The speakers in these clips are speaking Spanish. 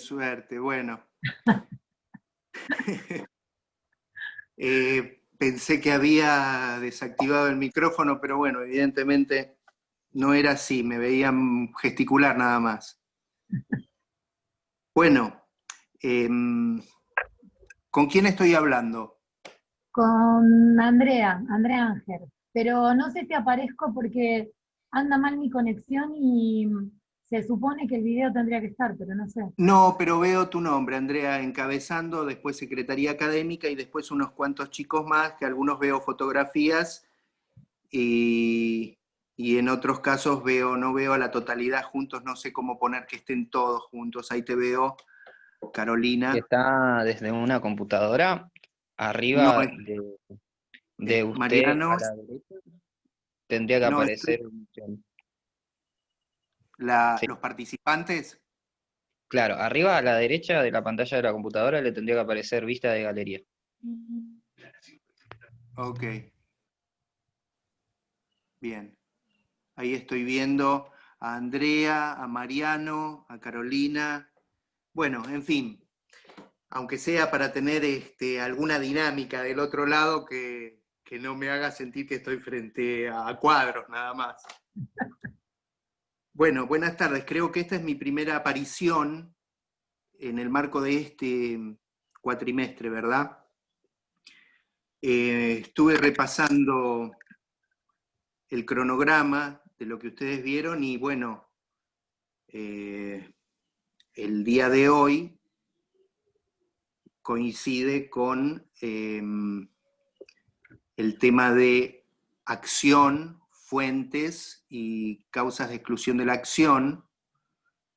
suerte. Bueno. Pensé que había desactivado el micrófono, pero bueno, evidentemente no era así, me veían gesticular nada más. Bueno, ¿con quién estoy hablando? Con Andrea, Andrea Ángel. Pero no sé si aparezco porque anda mal mi conexión y se supone que el video tendría que estar, pero no sé. No, pero veo tu nombre, Andrea, encabezando, después Secretaría Académica y después unos cuantos chicos más, que algunos veo fotografías y, y en otros casos no veo a la totalidad juntos, no sé cómo poner que estén todos juntos. Ahí te veo, Carolina. Está desde una computadora, No, arriba de usted Mariano, a la derecha, tendría que no, aparecer, sí, los participantes. claro, arriba a la derecha de la pantalla de la computadora le tendría que aparecer vista de galería. Ok, bien. Ahí estoy viendo a Andrea, a Mariano, a Carolina. Bueno, en fin, aunque sea para tener alguna dinámica del otro lado que no me haga sentir que estoy frente a cuadros nada más. Bueno, buenas tardes. Creo que esta es mi primera aparición en el marco de este cuatrimestre, ¿verdad? Estuve repasando el cronograma de lo que ustedes vieron y bueno, el día de hoy coincide con el tema de acción, fuentes y causas de exclusión de la acción.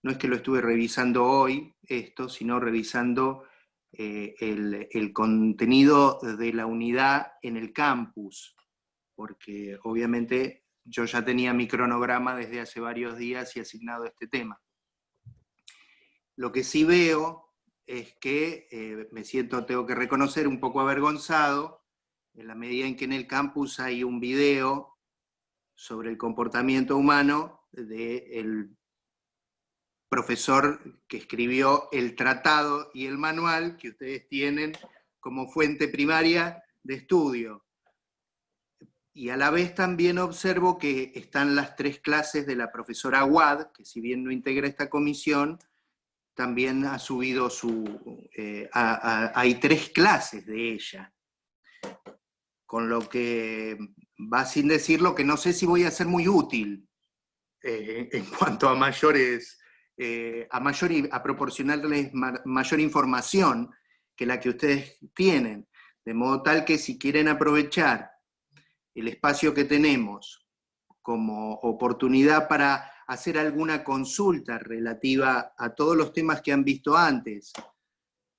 No es que lo estuve revisando hoy, esto, sino revisando el contenido de la unidad en el campus, porque obviamente yo ya tenía mi cronograma desde hace varios días y asignado este tema. Lo que sí veo es que me siento, tengo que reconocer, un poco avergonzado, en la medida en que en el campus hay un video sobre el comportamiento humano del profesor que escribió el tratado y el manual que ustedes tienen como fuente primaria de estudio. Y a la vez también observo que están las 3 clases de la profesora Wad, que si bien no integra esta comisión, también ha subido hay 3 clases de ella. Con lo que va sin decirlo que no sé si voy a ser muy útil en cuanto a a proporcionarles mayor información que la que ustedes tienen, de modo tal que si quieren aprovechar el espacio que tenemos como oportunidad para hacer alguna consulta relativa a todos los temas que han visto antes,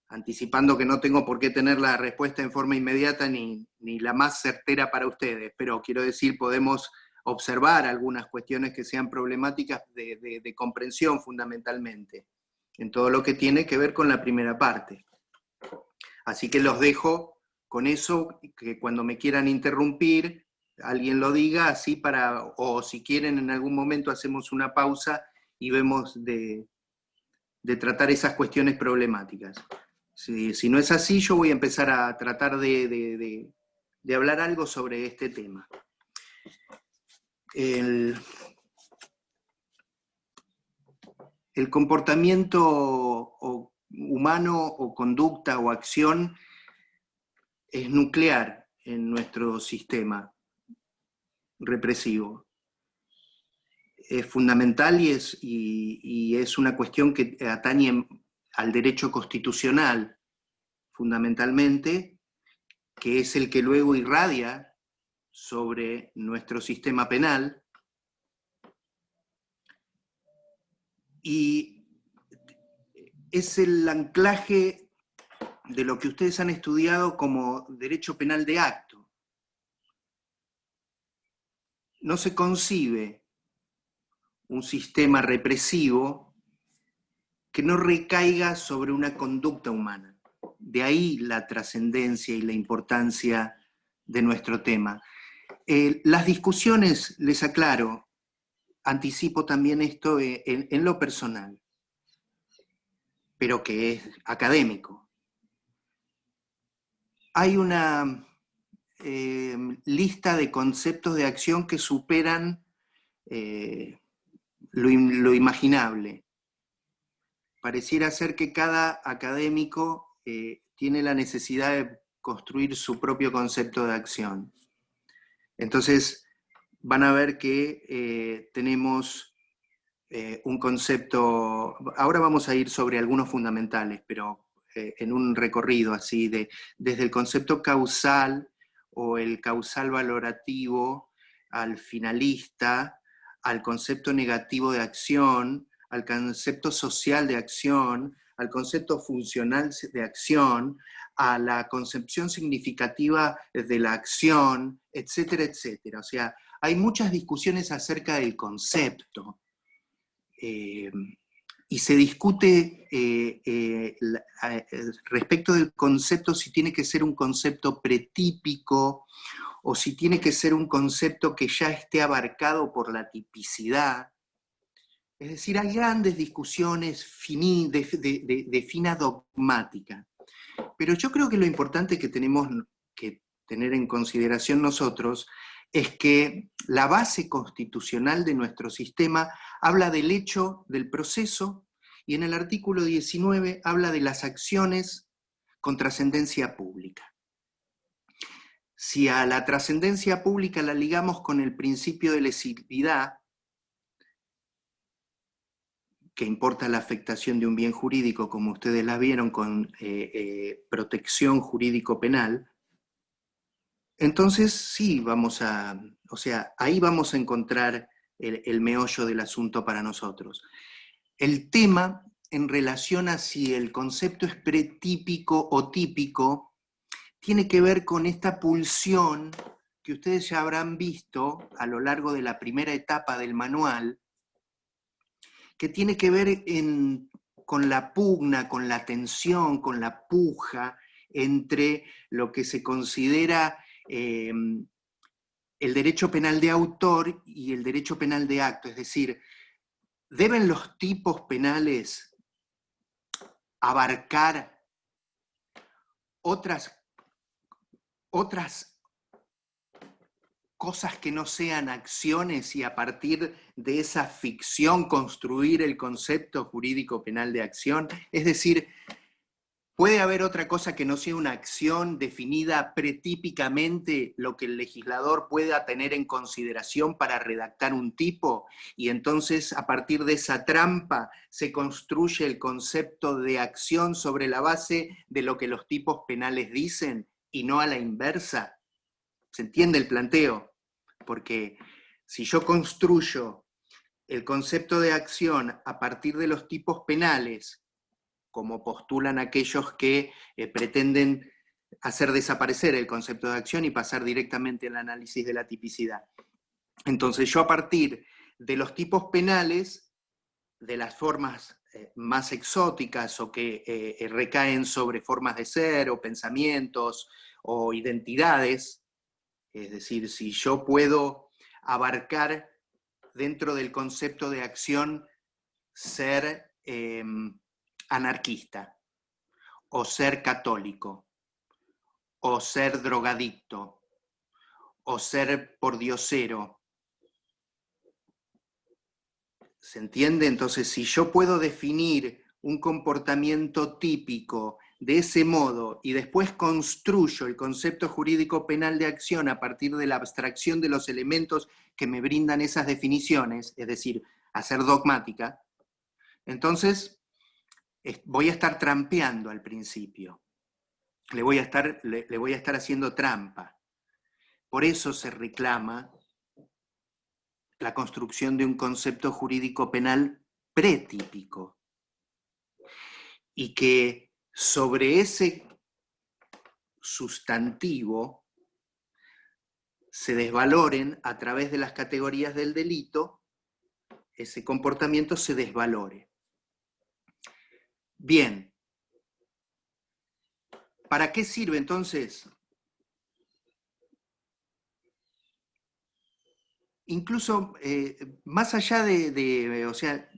anticipando que no tengo por qué tener la respuesta en forma inmediata ni la más certera para ustedes, pero quiero decir, podemos observar algunas cuestiones que sean problemáticas de comprensión fundamentalmente, en todo lo que tiene que ver con la primera parte. Así que los dejo con eso, que cuando me quieran interrumpir, alguien lo diga, así o si quieren en algún momento hacemos una pausa y vemos de tratar esas cuestiones problemáticas. Si no es así, yo voy a empezar a tratar de hablar algo sobre este tema. El comportamiento humano o conducta o acción es nuclear en nuestro sistema represivo. Es fundamental y es una cuestión que atañe al derecho constitucional, fundamentalmente, que es el que luego irradia sobre nuestro sistema penal, y es el anclaje de lo que ustedes han estudiado como derecho penal de acto. No se concibe un sistema represivo que no recaiga sobre una conducta humana. De ahí la trascendencia y la importancia de nuestro tema. Las discusiones, les aclaro, anticipo también esto en lo personal. pero que es académico. Hay una lista de conceptos de acción que superan lo imaginable. Pareciera ser que cada académico tiene la necesidad de construir su propio concepto de acción. Entonces, van a ver que tenemos un concepto, ahora vamos a ir sobre algunos fundamentales, pero en un recorrido así, desde el concepto causal o el causal valorativo al finalista, al concepto negativo de acción, al concepto social de acción, al concepto funcional de acción, a la concepción significativa de la acción, etcétera, etcétera. O sea, hay muchas discusiones acerca del concepto. Y se discute respecto del concepto si tiene que ser un concepto pretípico o si tiene que ser un concepto que ya esté abarcado por la tipicidad. Es decir, hay grandes discusiones de fina dogmática. Pero yo creo que lo importante que tenemos que tener en consideración nosotros es que la base constitucional de nuestro sistema habla del hecho, del proceso, y en el artículo 19 habla de las acciones con trascendencia pública. Si a la trascendencia pública la ligamos con el principio de lesividad, que importa la afectación de un bien jurídico, como ustedes la vieron, con protección jurídico-penal, entonces sí, o sea, ahí vamos a encontrar el meollo del asunto para nosotros. El tema en relación a si el concepto es pretípico o típico, tiene que ver con esta pulsión que ustedes ya habrán visto a lo largo de la primera etapa del manual, que tiene que ver con la pugna, con la tensión, con la puja entre lo que se considera el derecho penal de autor y el derecho penal de acto. Es decir, ¿deben los tipos penales abarcar otras cosas que no sean acciones y a partir de esa ficción construir el concepto jurídico penal de acción? Es decir, ¿puede haber otra cosa que no sea una acción definida pretípicamente, lo que el legislador pueda tener en consideración para redactar un tipo? Y entonces, a partir de esa trampa, se construye el concepto de acción sobre la base de lo que los tipos penales dicen y no a la inversa. ¿Se entiende el planteo? Porque si yo construyo el concepto de acción a partir de los tipos penales, como postulan aquellos que pretenden hacer desaparecer el concepto de acción y pasar directamente al análisis de la tipicidad. Entonces yo a partir de los tipos penales, de las formas más exóticas o que recaen sobre formas de ser o pensamientos o identidades, es decir, si yo puedo abarcar dentro del concepto de acción ser anarquista, o ser católico, o ser drogadicto, o ser pordiosero. ¿Se entiende? Entonces, si yo puedo definir un comportamiento típico de ese modo y después construyo el concepto jurídico penal de acción a partir de la abstracción de los elementos que me brindan esas definiciones, es decir, hacer dogmática, entonces voy a estar trampeando al principio. Le voy a estar haciendo trampa. Por eso se reclama la construcción de un concepto jurídico penal pretípico. Y que sobre ese sustantivo se desvaloren a través de las categorías del delito, ese comportamiento se desvalore. Bien. ¿Para qué sirve entonces? Incluso más allá o sea,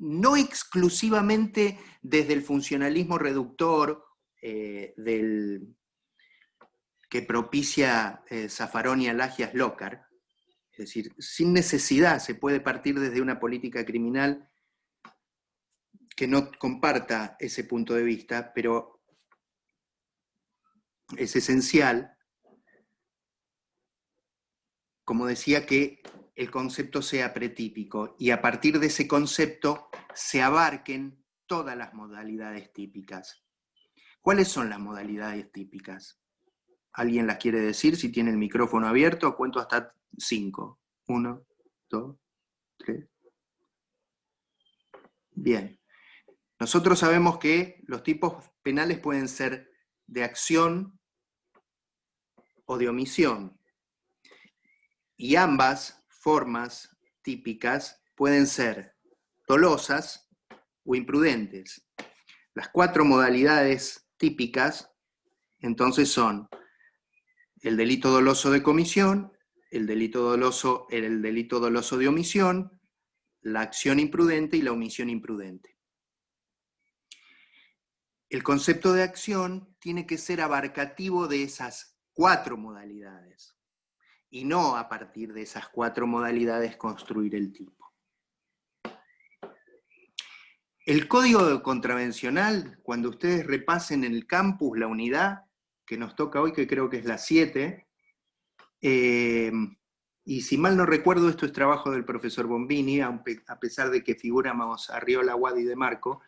no exclusivamente desde el funcionalismo reductor que propicia Zaffaroni, Alagias, Lockhart, es decir, sin necesidad se puede partir desde una política criminal que no comparta ese punto de vista, pero es esencial, como decía, que el concepto sea pretípico y a partir de ese concepto se abarquen todas las modalidades típicas. ¿Cuáles son las modalidades típicas? ¿Alguien las quiere decir? Si tiene el micrófono abierto, cuento hasta 5. 1, 2, 3. Bien. Nosotros sabemos que los tipos penales pueden ser de acción o de omisión. Y ambas formas típicas pueden ser dolosas o imprudentes. Las 4 modalidades típicas, entonces, son el delito doloso de comisión, el delito doloso de omisión, la acción imprudente y la omisión imprudente. El concepto de acción tiene que ser abarcativo de esas 4 modalidades. Y no a partir de esas 4 modalidades construir el tipo. El código contravencional, cuando ustedes repasen en el campus la unidad que nos toca hoy, que creo que es la 7, y si mal no recuerdo, esto es trabajo del profesor Bombini, a pesar de que figuramos Arriola, Wadi y De Marco,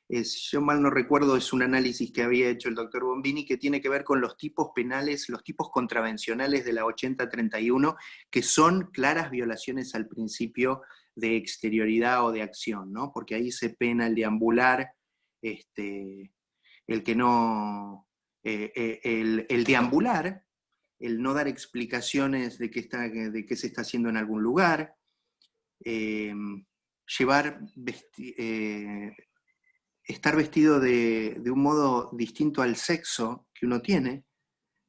yo mal no recuerdo, es un análisis que había hecho el doctor Bombini que tiene que ver con los tipos penales, los tipos contravencionales de la 8031, que son claras violaciones al principio de exterioridad o de acción, ¿no? Porque ahí se pena el deambular, el que no, el deambular, el no dar explicaciones de qué se está haciendo en algún lugar, estar vestido de un modo distinto al sexo que uno tiene.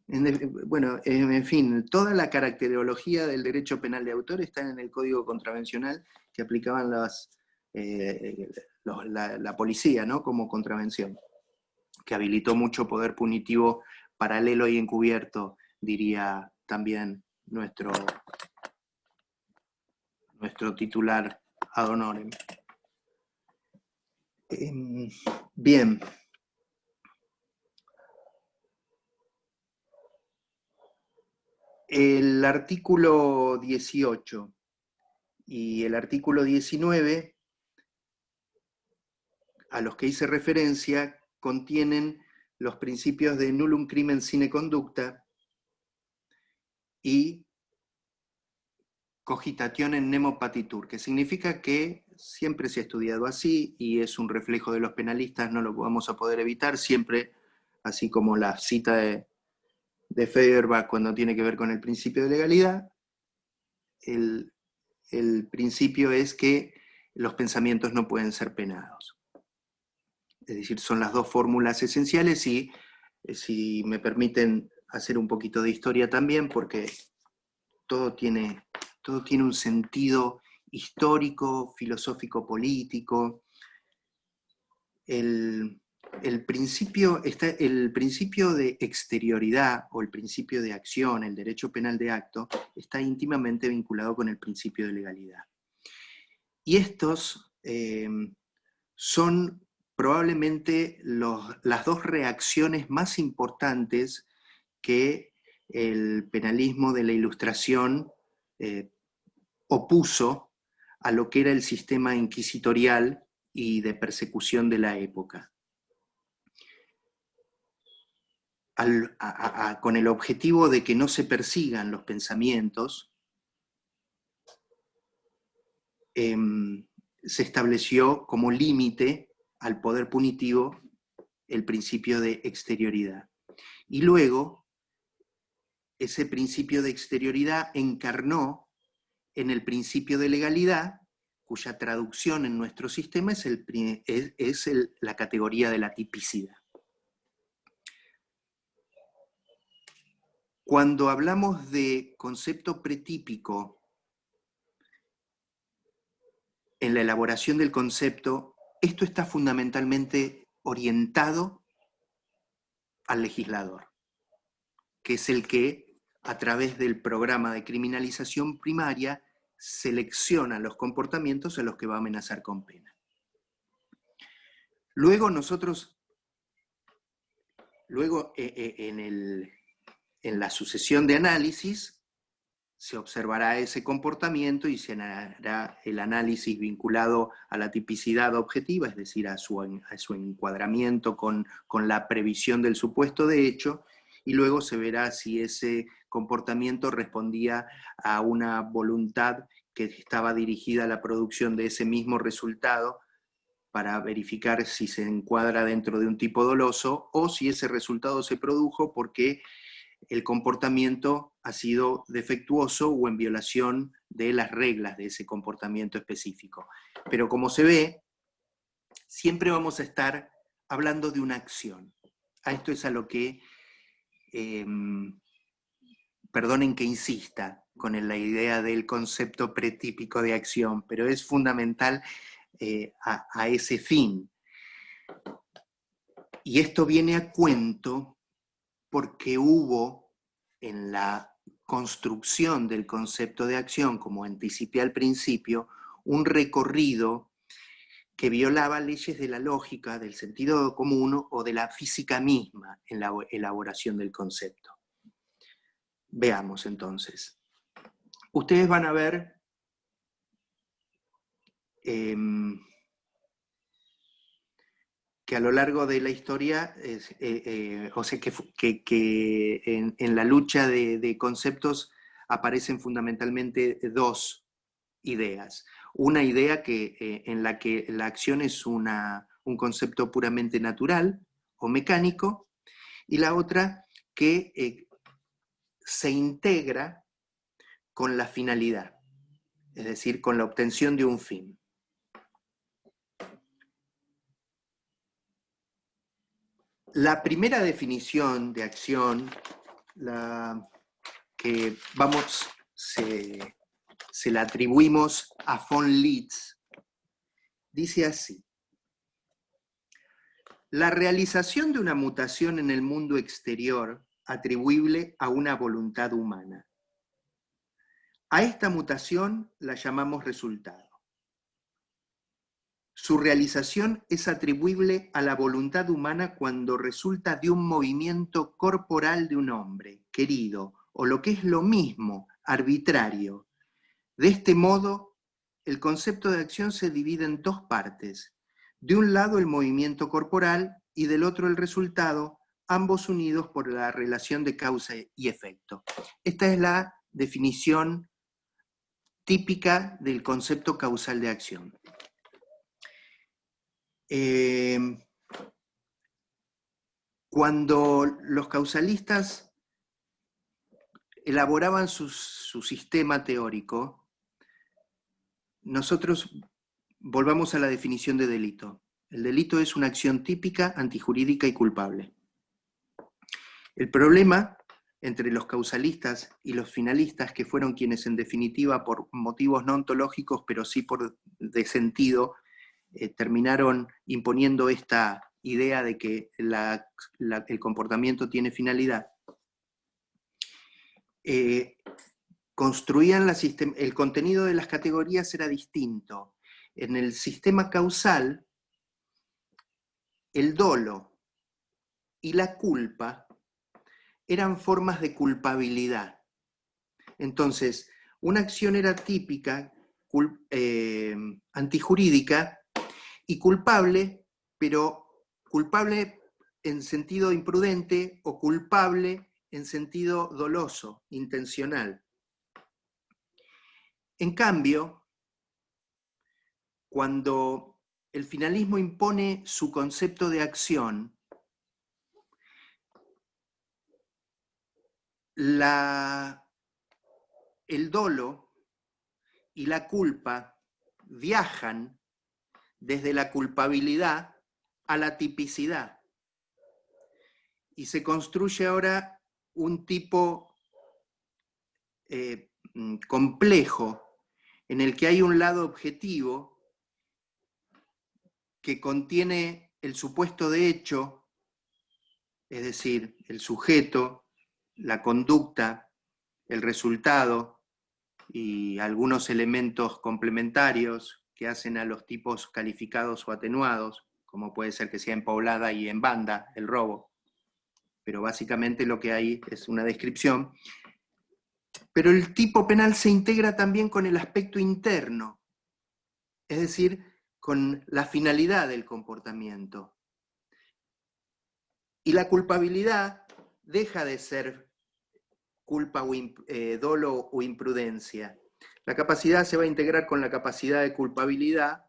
Bueno, en fin, toda la caracterología del derecho penal de autor está en el Código Contravencional que aplicaban la policía, ¿no? Como contravención, que habilitó mucho poder punitivo paralelo y encubierto, diría también nuestro titular ad honorem. Bien. El artículo 18 y el artículo 19, a los que hice referencia, contienen los principios de nullum crimen sine conducta y cogitation in nemo patitur, que significa que siempre se ha estudiado así y es un reflejo de los penalistas, no lo vamos a poder evitar, siempre, así como la cita de Feuerbach cuando tiene que ver con el principio de legalidad, el principio es que los pensamientos no pueden ser penados. Es decir, son las 2 fórmulas esenciales y, si me permiten hacer un poquito de historia también, porque todo tiene un sentido histórico, filosófico, político. El principio de exterioridad o el principio de acción, el derecho penal de acto, está íntimamente vinculado con el principio de legalidad. Y estos son probablemente las 2 reacciones más importantes que el penalismo de la Ilustración opuso a lo que era el sistema inquisitorial y de persecución de la época, con el objetivo de que no se persigan los pensamientos. Se estableció como límite al poder punitivo el principio de exterioridad. Y luego, ese principio de exterioridad encarnó en el principio de legalidad, cuya traducción en nuestro sistema es la categoría de la tipicidad. Cuando hablamos de concepto pretípico en la elaboración del concepto, esto está fundamentalmente orientado al legislador, que es el que, a través del programa de criminalización primaria, selecciona los comportamientos a los que va a amenazar con pena. Luego en la sucesión de análisis, se observará ese comportamiento y se hará el análisis vinculado a la tipicidad objetiva, es decir, a su encuadramiento con la previsión del supuesto de hecho, y luego se verá si ese comportamiento respondía a una voluntad que estaba dirigida a la producción de ese mismo resultado, para verificar si se encuadra dentro de un tipo doloso, o si ese resultado se produjo porque el comportamiento ha sido defectuoso o en violación de las reglas de ese comportamiento específico. Pero como se ve, siempre vamos a estar hablando de una acción. A esto es a lo que, perdonen que insista con la idea del concepto pretípico de acción, pero es fundamental a ese fin. Y esto viene a cuento porque hubo en la construcción del concepto de acción, como anticipé al principio, un recorrido que violaba leyes de la lógica, del sentido común o de la física misma en la elaboración del concepto. Veamos entonces. Ustedes van a ver que a lo largo de la historia, o sea, que en la lucha de conceptos aparecen fundamentalmente dos ideas. Una idea en la que la acción es un concepto puramente natural o mecánico, y la otra que se integra con la finalidad, es decir, con la obtención de un fin. La primera definición de acción, que se la atribuimos a von Litz, dice así: la realización de una mutación en el mundo exterior atribuible a una voluntad humana. A esta mutación la llamamos resultado. Su realización es atribuible a la voluntad humana cuando resulta de un movimiento corporal de un hombre, querido, o lo que es lo mismo, arbitrario. De este modo, el concepto de acción se divide en dos partes. De un lado el movimiento corporal y del otro el resultado, ambos unidos por la relación de causa y efecto. Esta es la definición típica del concepto causal de acción. Cuando los causalistas elaboraban su sistema teórico, nosotros volvamos a la definición de delito. El delito es una acción típica, antijurídica y culpable. El problema entre los causalistas y los finalistas, que fueron quienes en definitiva por motivos no ontológicos, pero sí de sentido, terminaron imponiendo esta idea de que el comportamiento tiene finalidad, construían el contenido de las categorías era distinto. En el sistema causal, el dolo y la culpa eran formas de culpabilidad. Entonces, una acción era típica, antijurídica, y culpable, pero culpable en sentido imprudente o culpable en sentido doloso, intencional. En cambio, cuando el finalismo impone su concepto de acción, el dolo y la culpa viajan desde la culpabilidad a la tipicidad. Y se construye ahora un tipo complejo en el que hay un lado objetivo que contiene el supuesto de hecho, es decir, el sujeto, la conducta, el resultado y algunos elementos complementarios que hacen a los tipos calificados o atenuados, como puede ser que sea en poblada y en banda el robo, pero básicamente lo que hay es una descripción. Pero el tipo penal se integra también con el aspecto interno, es decir, con la finalidad del comportamiento. Y la culpabilidad deja de ser culpa o dolo o imprudencia. La capacidad se va a integrar con la capacidad de culpabilidad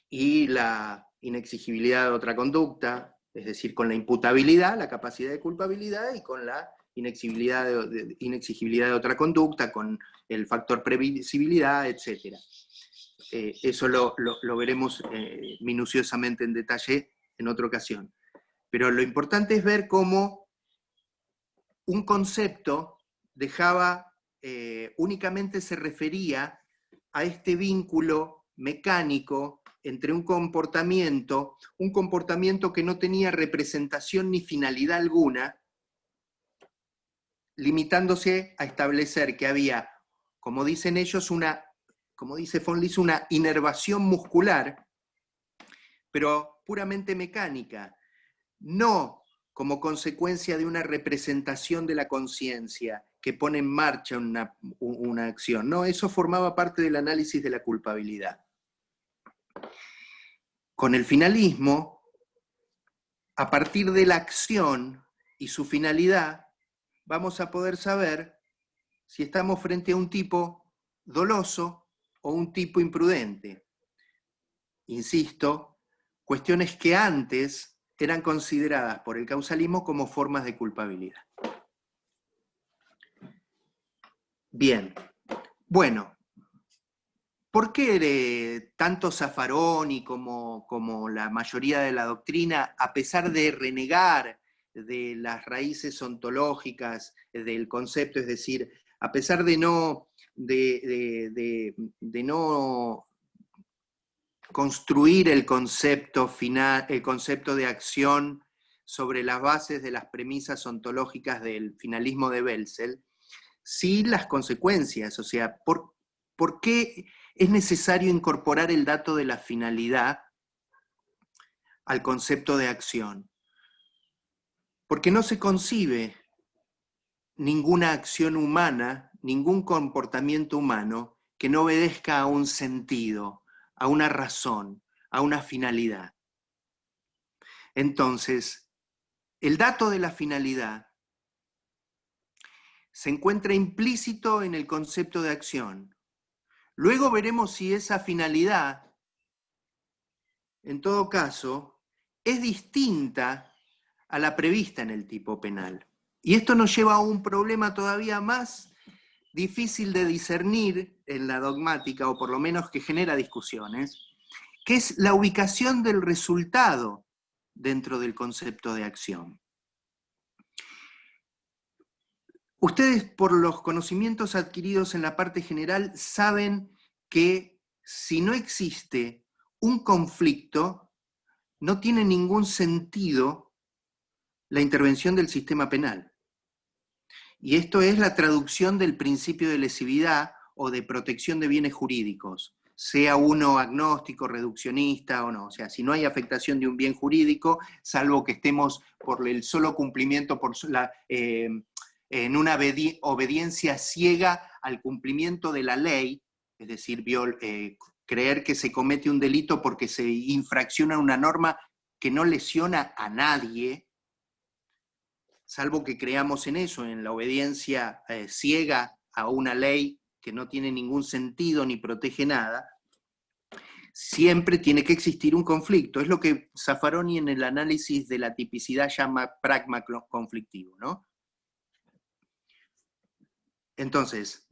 y la inexigibilidad de otra conducta, es decir, con la imputabilidad, la capacidad de culpabilidad, y con la inexigibilidad de otra conducta, con el factor previsibilidad, etc. Eso lo veremos minuciosamente en detalle en otra ocasión. Pero lo importante es ver cómo un concepto dejaba, únicamente se refería a este vínculo mecánico entre un comportamiento que no tenía representación ni finalidad alguna, limitándose a establecer que había, como dicen ellos, como dice von Lise, una inervación muscular, pero puramente mecánica, no como consecuencia de una representación de la conciencia que pone en marcha una acción. No, eso formaba parte del análisis de la culpabilidad. Con el finalismo, a partir de la acción y su finalidad, vamos a poder saber si estamos frente a un tipo doloso o un tipo imprudente. Insisto, cuestiones que antes eran consideradas por el causalismo como formas de culpabilidad. Bien, bueno, ¿por qué tanto Zaffaroni como la mayoría de la doctrina, a pesar de renegar de las raíces ontológicas del concepto, es decir, a pesar de no construir el concepto final, el concepto de acción sobre las bases de las premisas ontológicas del finalismo de Welzel, sí las consecuencias? O sea, ¿por qué es necesario incorporar el dato de la finalidad al concepto de acción? Porque no se concibe ninguna acción humana, ningún comportamiento humano que no obedezca a un sentido, a una razón, a una finalidad. Entonces, el dato de la finalidad se encuentra implícito en el concepto de acción. Luego veremos si esa finalidad, en todo caso, es distinta a la prevista en el tipo penal. Y esto nos lleva a un problema todavía más difícil de discernir en la dogmática, o por lo menos que genera discusiones, que es la ubicación del resultado dentro del concepto de acción. Ustedes, por los conocimientos adquiridos en la parte general, saben que si no existe un conflicto, no tiene ningún sentido la intervención del sistema penal. Y esto es la traducción del principio de lesividad o de protección de bienes jurídicos, sea uno agnóstico, reduccionista o no. O sea, si no hay afectación de un bien jurídico, salvo que estemos por el solo cumplimiento, en una obediencia ciega al cumplimiento de la ley, es decir, creer que se comete un delito porque se infracciona una norma que no lesiona a nadie, salvo que creamos en eso, en la obediencia ciega a una ley que no tiene ningún sentido ni protege nada, siempre tiene que existir un conflicto. Es lo que Zaffaroni en el análisis de la tipicidad llama pragma conflictivo, ¿no? Entonces,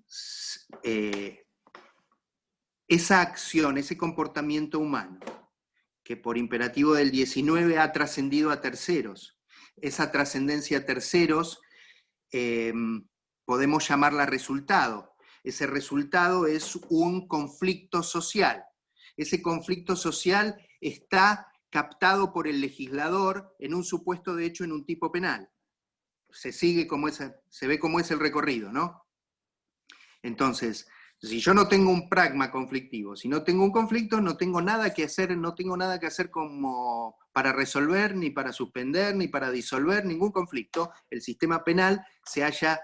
esa acción, ese comportamiento humano, que por imperativo del 19 ha trascendido a terceros, esa trascendencia a terceros podemos llamarla resultado. Ese resultado es un conflicto social. Ese conflicto social está captado por el legislador en un supuesto de hecho en un tipo penal. Se ve cómo es el recorrido, ¿no? Entonces, si yo no tengo un pragma conflictivo, si no tengo un conflicto, no tengo nada que hacer, como para resolver, ni para suspender, ni para disolver ningún conflicto. El sistema penal se halla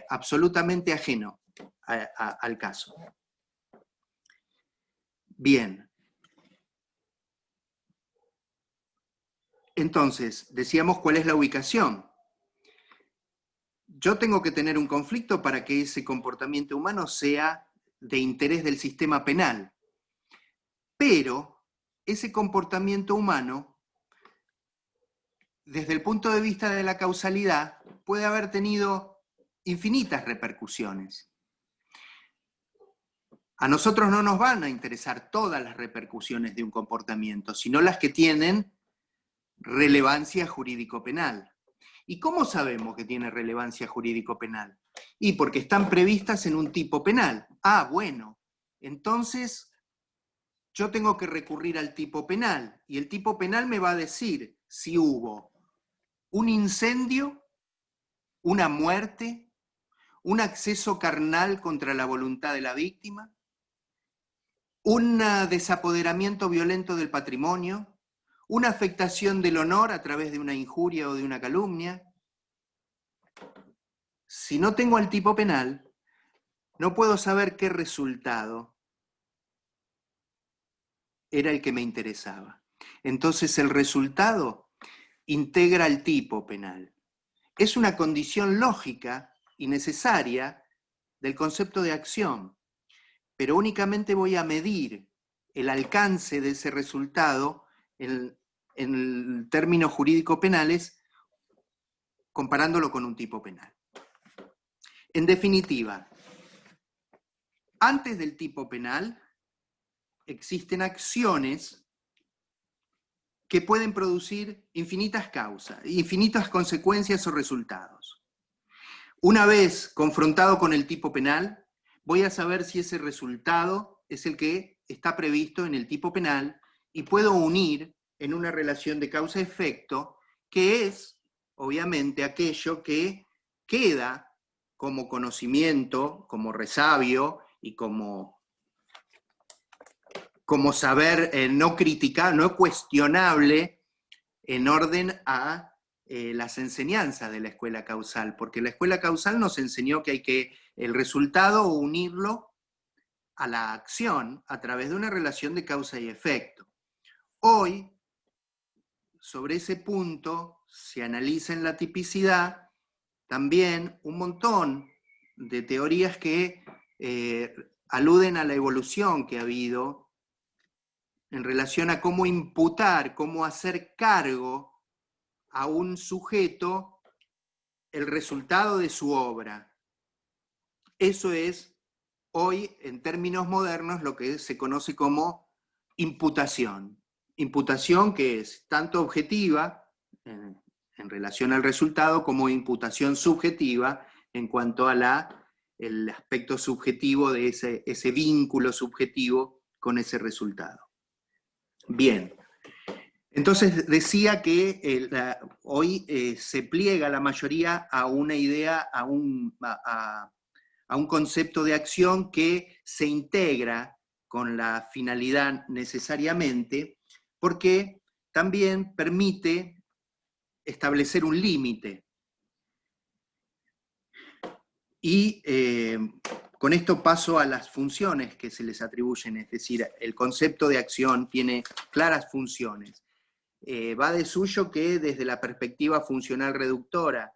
absolutamente ajeno al caso. Bien. Entonces, decíamos cuál es la ubicación. Yo tengo que tener un conflicto para que ese comportamiento humano sea de interés del sistema penal. Pero ese comportamiento humano, desde el punto de vista de la causalidad, puede haber tenido infinitas repercusiones. A nosotros no nos van a interesar todas las repercusiones de un comportamiento, sino las que tienen relevancia jurídico-penal. ¿Y cómo sabemos que tiene relevancia jurídico-penal? Y porque están previstas en un tipo penal. Ah, bueno, entonces yo tengo que recurrir al tipo penal, y el tipo penal me va a decir si hubo un incendio, una muerte, un acceso carnal contra la voluntad de la víctima, un desapoderamiento violento del patrimonio, una afectación del honor a través de una injuria o de una calumnia. Si no tengo el tipo penal, no puedo saber qué resultado era el que me interesaba. Entonces el resultado integra el tipo penal. Es una condición lógica y necesaria del concepto de acción, pero únicamente voy a medir el alcance de ese resultado en términos jurídico-penales comparándolo con un tipo penal. En definitiva, antes del tipo penal existen acciones que pueden producir infinitas causas, infinitas consecuencias o resultados. Una vez confrontado con el tipo penal, voy a saber si ese resultado es el que está previsto en el tipo penal y puedo unir en una relación de causa-efecto, que es, obviamente, aquello que queda como conocimiento, como resabio y como saber no criticable, no cuestionable en orden a las enseñanzas de la escuela causal, porque la escuela causal nos enseñó que hay que el resultado unirlo a la acción a través de una relación de causa y efecto. Hoy, sobre ese punto, se analiza en la tipicidad también un montón de teorías que aluden a la evolución que ha habido en relación a cómo imputar, cómo hacer cargo a un sujeto el resultado de su obra. Eso es hoy, en términos modernos, lo que se conoce como imputación. Imputación que es tanto objetiva en relación al resultado como imputación subjetiva en cuanto a el aspecto subjetivo de ese vínculo subjetivo con ese resultado. Bien, entonces decía que hoy se pliega la mayoría a una idea, a un concepto de acción que se integra con la finalidad necesariamente, porque también permite establecer un límite. Y con esto paso a las funciones que se les atribuyen, es decir, el concepto de acción tiene claras funciones. Va de suyo que desde la perspectiva funcional reductora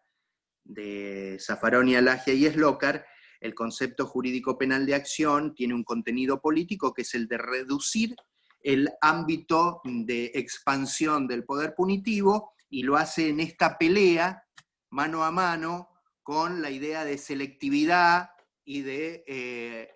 de Zaffaroni, Alagia y Slokar, el concepto jurídico penal de acción tiene un contenido político que es el de reducir el ámbito de expansión del poder punitivo, y lo hace en esta pelea mano a mano con la idea de selectividad y de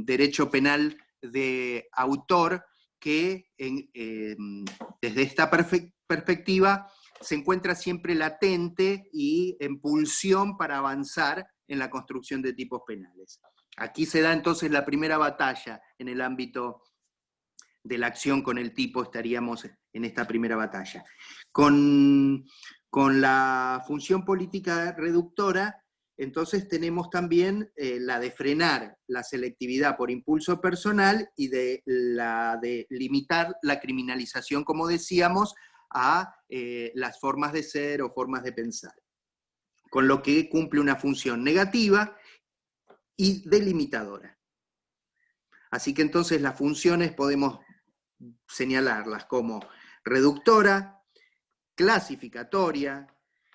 derecho penal de autor, que desde esta perspectiva se encuentra siempre latente y en pulsión para avanzar en la construcción de tipos penales. Aquí se da entonces la primera batalla en el ámbito de la acción con el tipo estaríamos en esta primera batalla. Con la función política reductora, entonces tenemos también la de frenar la selectividad por impulso personal y la de limitar la criminalización, como decíamos, a las formas de ser o formas de pensar. Con lo que cumple una función negativa y delimitadora. Así que entonces las funciones podemos señalarlas como reductora, clasificatoria,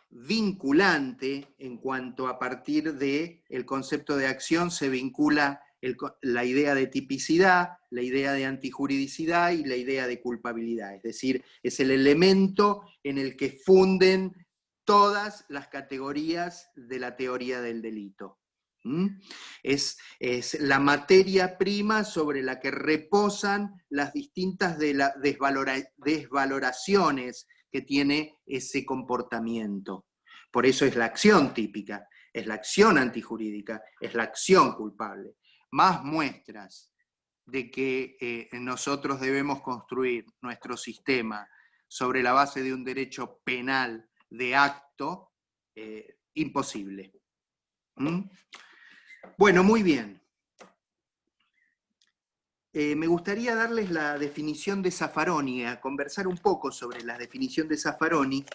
vinculante, en cuanto a partir del concepto de acción se vincula la idea de tipicidad, la idea de antijuridicidad y la idea de culpabilidad. Es decir, es el elemento en el que funden todas las categorías de la teoría del delito. Es la materia prima sobre la que reposan las distintas desvaloraciones que tiene ese comportamiento. Por eso es la acción típica, es la acción antijurídica, es la acción culpable. Más muestras de que nosotros debemos construir nuestro sistema sobre la base de un derecho penal de acto, imposible. Bueno, muy bien. Me gustaría darles la definición de Zaffaroni, a conversar un poco sobre la definición de Zaffaroni.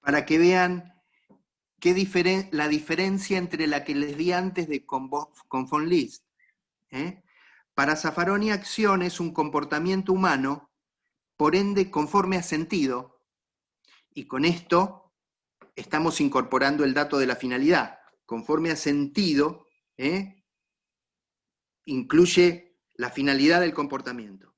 Para que vean la diferencia entre la que les di antes con von List. Para Zaffaroni, acción es un comportamiento humano, por ende conforme a sentido, y con esto estamos incorporando el dato de la finalidad. Conforme a sentido, incluye la finalidad del comportamiento,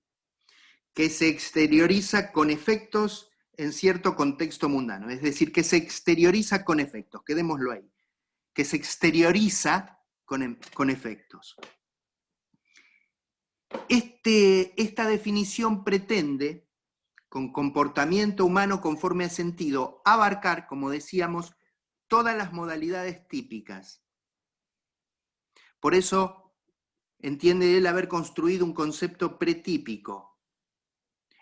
que se exterioriza con efectos en cierto contexto mundano, es decir, que se exterioriza con efectos, quedémoslo ahí, que se exterioriza con efectos. Esta definición pretende, con comportamiento humano conforme a sentido, abarcar, como decíamos, todas las modalidades típicas. Por eso entiende él haber construido un concepto pretípico.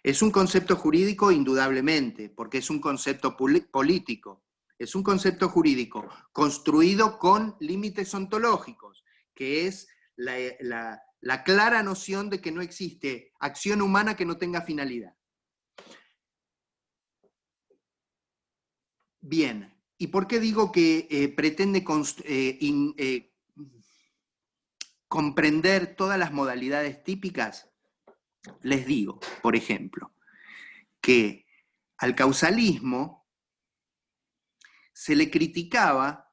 Es un concepto jurídico indudablemente, porque es un concepto político. Es un concepto jurídico construido con límites ontológicos, que es la clara noción de que no existe acción humana que no tenga finalidad. Bien, ¿y por qué digo que pretende comprender todas las modalidades típicas? Les digo, por ejemplo, que al causalismo se le criticaba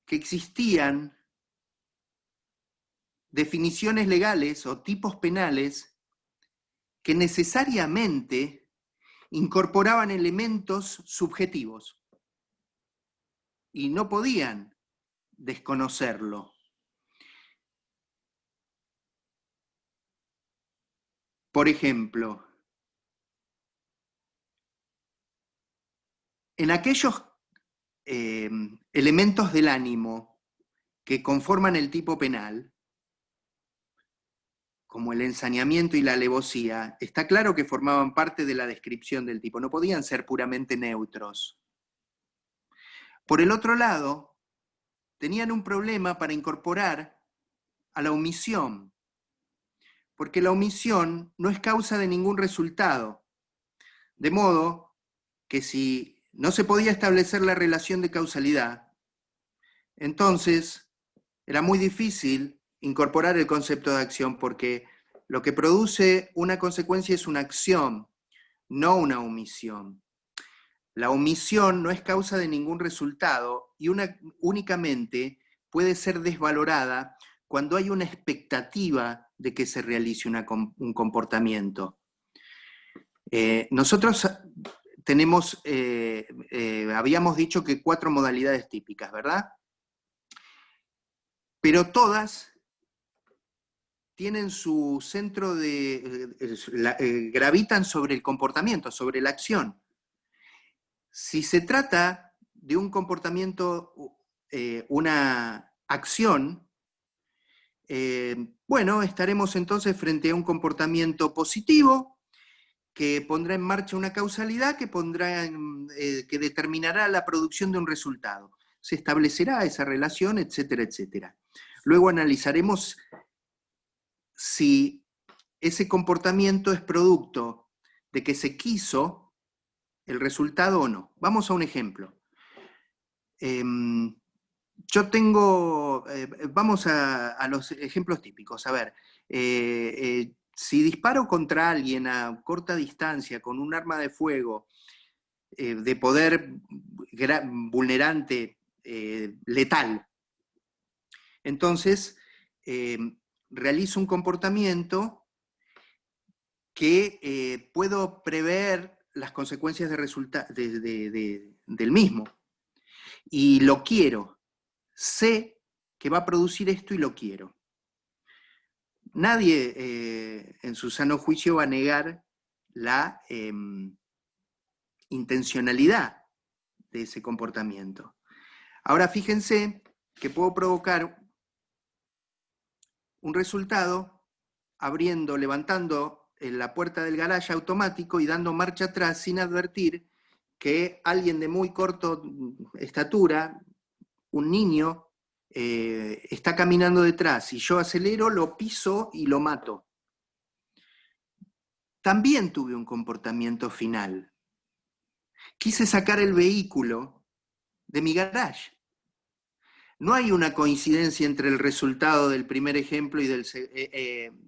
que existían definiciones legales o tipos penales que necesariamente incorporaban elementos subjetivos y no podían desconocerlo. Por ejemplo, en aquellos elementos del ánimo que conforman el tipo penal, como el ensañamiento y la alevosía, está claro que formaban parte de la descripción del tipo, no podían ser puramente neutros. Por el otro lado, tenían un problema para incorporar a la omisión, porque la omisión no es causa de ningún resultado, de modo que si no se podía establecer la relación de causalidad, entonces era muy difícil incorporar el concepto de acción, porque lo que produce una consecuencia es una acción, no una omisión. La omisión no es causa de ningún resultado y únicamente puede ser desvalorada cuando hay una expectativa de que se realice un comportamiento. Nosotros tenemos, habíamos dicho que 4 modalidades típicas, ¿verdad? Pero todas tienen su centro gravitan sobre el comportamiento, sobre la acción. Si se trata de un comportamiento una acción, bueno, estaremos entonces frente a un comportamiento positivo que pondrá en marcha una causalidad que determinará la producción de un resultado. Se establecerá esa relación, etcétera, etcétera. Luego analizaremos si ese comportamiento es producto de que se quiso el resultado o no. Vamos a un ejemplo. Yo tengo, vamos a los ejemplos típicos. A ver, si disparo contra alguien a corta distancia con un arma de fuego de poder vulnerante, letal, entonces realizo un comportamiento que puedo prever las consecuencias del mismo. Y lo quiero. Sé que va a producir esto y lo quiero. Nadie en su sano juicio va a negar la intencionalidad de ese comportamiento. Ahora fíjense que puedo provocar un resultado levantando la puerta del garaje automático y dando marcha atrás sin advertir que alguien de muy corta estatura, un niño, está caminando detrás y yo acelero, lo piso y lo mato. También tuve un comportamiento final. Quise sacar el vehículo de mi garage. No hay una coincidencia entre el resultado del primer ejemplo y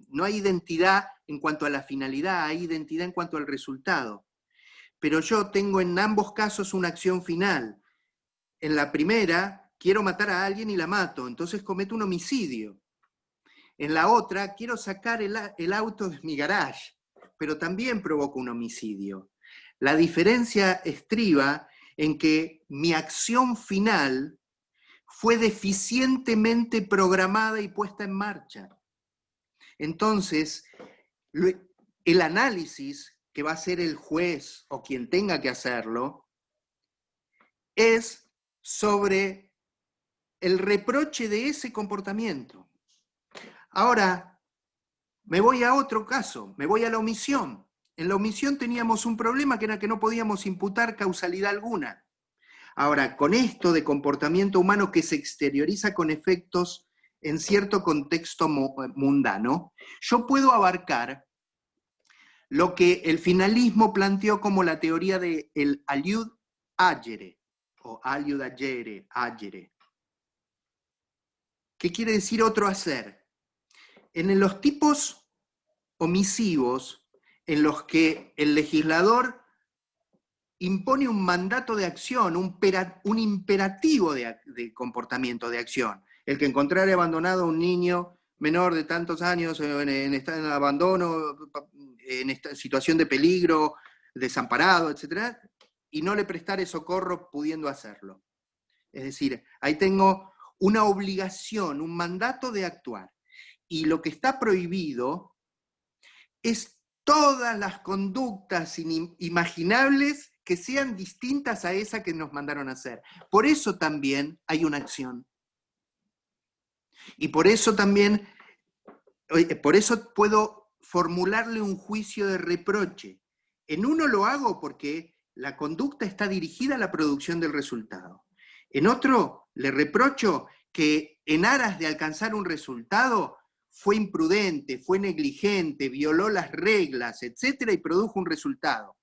no hay identidad en cuanto a la finalidad, hay identidad en cuanto al resultado. Pero yo tengo en ambos casos una acción final. En la primera, quiero matar a alguien y la mato, entonces cometo un homicidio. En la otra, quiero sacar el auto de mi garage, pero también provoco un homicidio. La diferencia estriba en que mi acción final fue deficientemente programada y puesta en marcha. Entonces, el análisis que va a hacer el juez o quien tenga que hacerlo es sobre el reproche de ese comportamiento. Ahora, me voy a otro caso, me voy a la omisión. En la omisión teníamos un problema que era que no podíamos imputar causalidad alguna. Ahora, con esto de comportamiento humano que se exterioriza con efectos en cierto contexto mundano, yo puedo abarcar lo que el finalismo planteó como la teoría del aliud agere, o aliud agere. ¿Qué quiere decir otro hacer? En los tipos omisivos, en los que el legislador impone un mandato de acción, un imperativo de comportamiento, de acción. El que encontrare abandonado a un niño menor de tantos años en estado de abandono, en esta situación de peligro, desamparado, etc., y no le prestare socorro pudiendo hacerlo. Es decir, ahí tengo una obligación, un mandato de actuar. Y lo que está prohibido es todas las conductas imaginables que sean distintas a esa que nos mandaron a hacer. Por eso también hay una acción. Y por eso también, por eso puedo formularle un juicio de reproche. En uno lo hago porque la conducta está dirigida a la producción del resultado. En otro le reprocho que en aras de alcanzar un resultado fue imprudente, fue negligente, violó las reglas, etcétera, y produjo un resultado.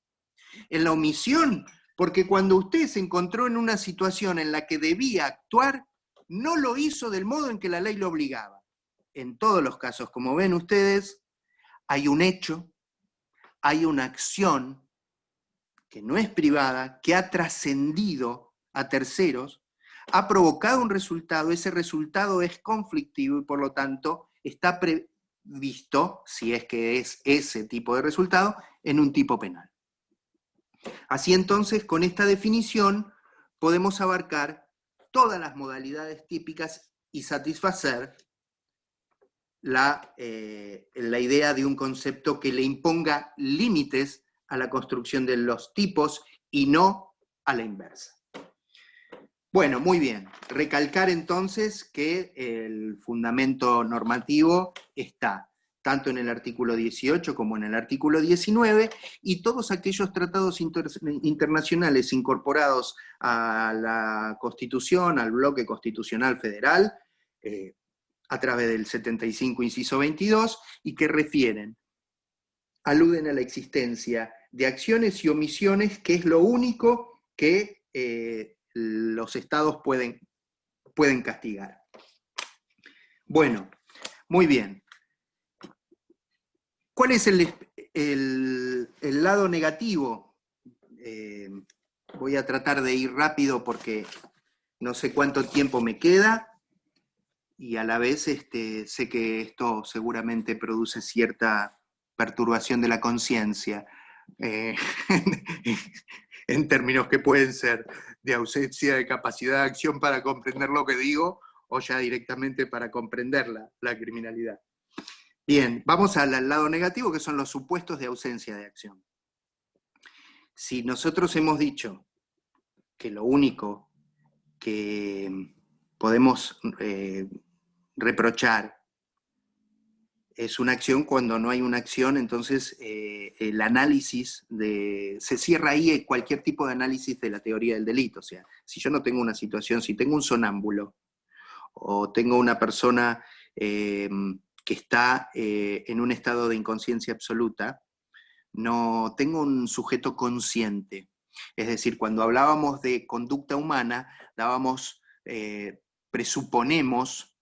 En la omisión, porque cuando usted se encontró en una situación en la que debía actuar, no lo hizo del modo en que la ley lo obligaba. En todos los casos, como ven ustedes, hay un hecho, hay una acción que no es privada, que ha trascendido a terceros, ha provocado un resultado, ese resultado es conflictivo y por lo tanto está previsto, si es que es ese tipo de resultado, en un tipo penal. Así entonces, con esta definición, podemos abarcar todas las modalidades típicas y satisfacer la idea de un concepto que le imponga límites a la construcción de los tipos y no a la inversa. Bueno, muy bien. Recalcar entonces que el fundamento normativo está tanto en el artículo 18 como en el artículo 19, y todos aquellos tratados internacionales incorporados a la Constitución, al bloque constitucional federal, a través del 75, inciso 22, y que aluden a la existencia de acciones y omisiones, que es lo único que los estados pueden castigar. Bueno, muy bien. ¿Cuál es el lado negativo? Voy a tratar de ir rápido porque no sé cuánto tiempo me queda, y a la vez sé que esto seguramente produce cierta perturbación de la conciencia, en términos que pueden ser de ausencia de capacidad de acción para comprender lo que digo, o ya directamente para comprender la criminalidad. Bien, vamos al lado negativo, que son los supuestos de ausencia de acción. Si nosotros hemos dicho que lo único que podemos reprochar es una acción, cuando no hay una acción, entonces el análisis se cierra ahí cualquier tipo de análisis de la teoría del delito. O sea, si yo no tengo una situación, si tengo un sonámbulo, o tengo una persona que está en un estado de inconsciencia absoluta, no tengo un sujeto consciente. Es decir, cuando hablábamos de conducta humana, presuponemos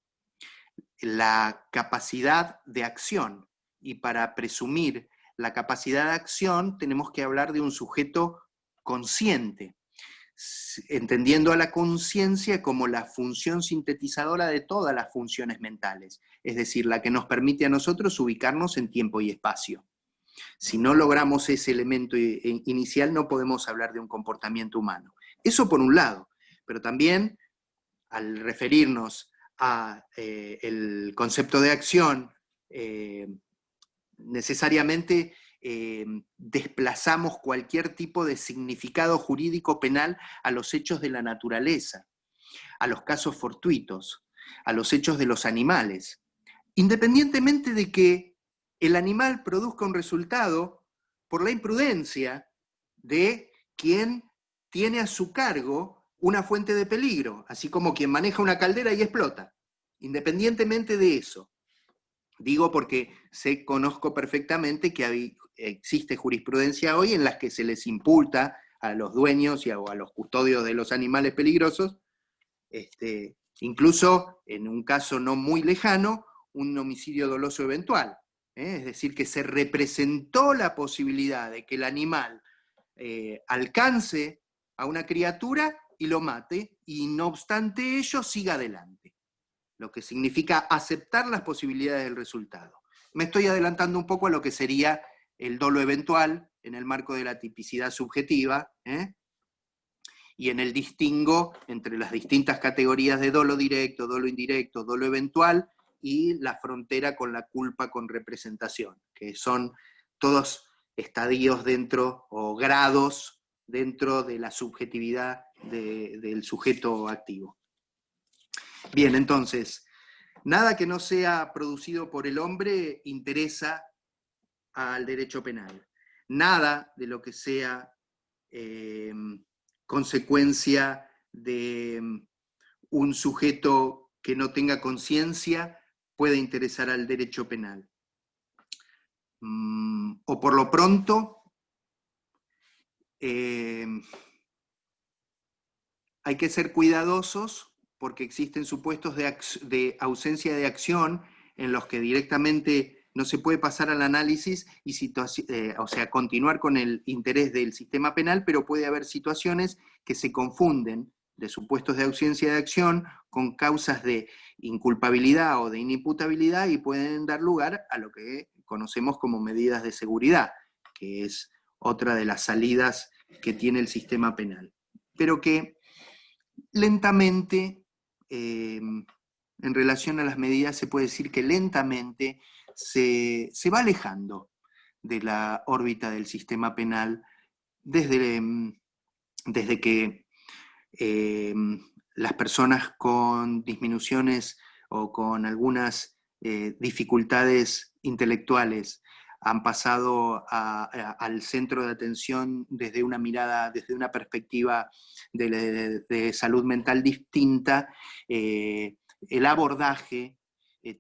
la capacidad de acción, y para presumir la capacidad de acción tenemos que hablar de un sujeto consciente, entendiendo a la conciencia como la función sintetizadora de todas las funciones mentales, es decir, la que nos permite a nosotros ubicarnos en tiempo y espacio. Si no logramos ese elemento inicial, no podemos hablar de un comportamiento humano. Eso por un lado, pero también al referirnos a el concepto de acción, necesariamente desplazamos cualquier tipo de significado jurídico penal a los hechos de la naturaleza, a los casos fortuitos, a los hechos de los animales, independientemente de que el animal produzca un resultado por la imprudencia de quien tiene a su cargo una fuente de peligro, así como quien maneja una caldera y explota. Independientemente de eso, digo porque conozco perfectamente que existe jurisprudencia hoy en las que se les imputa a los dueños o a los custodios de los animales peligrosos, incluso en un caso no muy lejano, un homicidio doloso eventual. Es decir, que se representó la posibilidad de que el animal alcance a una criatura y lo mate, y no obstante ello siga adelante, lo que significa aceptar las posibilidades del resultado. Me estoy adelantando un poco a lo que sería el dolo eventual en el marco de la tipicidad subjetiva, y en el distingo entre las distintas categorías de dolo directo, dolo indirecto, dolo eventual, y la frontera con la culpa con representación, que son todos estadios dentro, o grados dentro de la subjetividad del sujeto activo. Bien, entonces, nada que no sea producido por el hombre interesa al derecho penal. Nada de lo que sea consecuencia de un sujeto que no tenga conciencia puede interesar al derecho penal. O por lo pronto, hay que ser cuidadosos, porque existen supuestos de ausencia de acción en los que directamente no se puede pasar al análisis o sea, continuar con el interés del sistema penal, pero puede haber situaciones que se confunden de supuestos de ausencia de acción con causas de inculpabilidad o de inimputabilidad, y pueden dar lugar a lo que conocemos como medidas de seguridad, que es otra de las salidas que tiene el sistema penal, pero que lentamente, en relación a las medidas, se puede decir que lentamente se va alejando de la órbita del sistema penal desde que las personas con disminuciones o con algunas dificultades intelectuales han pasado al centro de atención desde una mirada, desde una perspectiva de salud mental distinta, el abordaje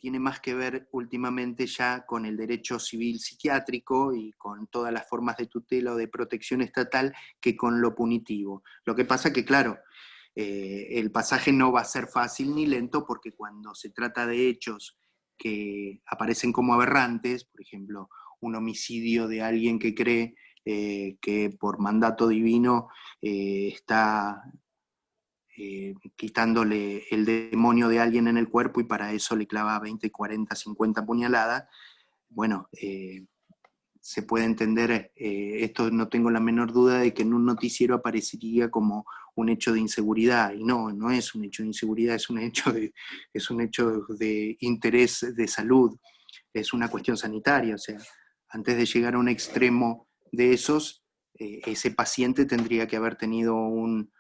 tiene más que ver últimamente ya con el derecho civil psiquiátrico y con todas las formas de tutela o de protección estatal que con lo punitivo. Lo que pasa que, claro, el pasaje no va a ser fácil ni lento, porque cuando se trata de hechos que aparecen como aberrantes, por ejemplo, un homicidio de alguien que cree que por mandato divino está quitándole el demonio de alguien en el cuerpo y para eso le clava 20, 40, 50 puñaladas, bueno, se puede entender, esto no tengo la menor duda de que en un noticiero aparecería como un hecho de inseguridad, y no, no es un hecho de inseguridad, es un hecho de interés de salud, es una cuestión sanitaria, o sea, antes de llegar a un extremo de esos, ese paciente tendría que haber tenido un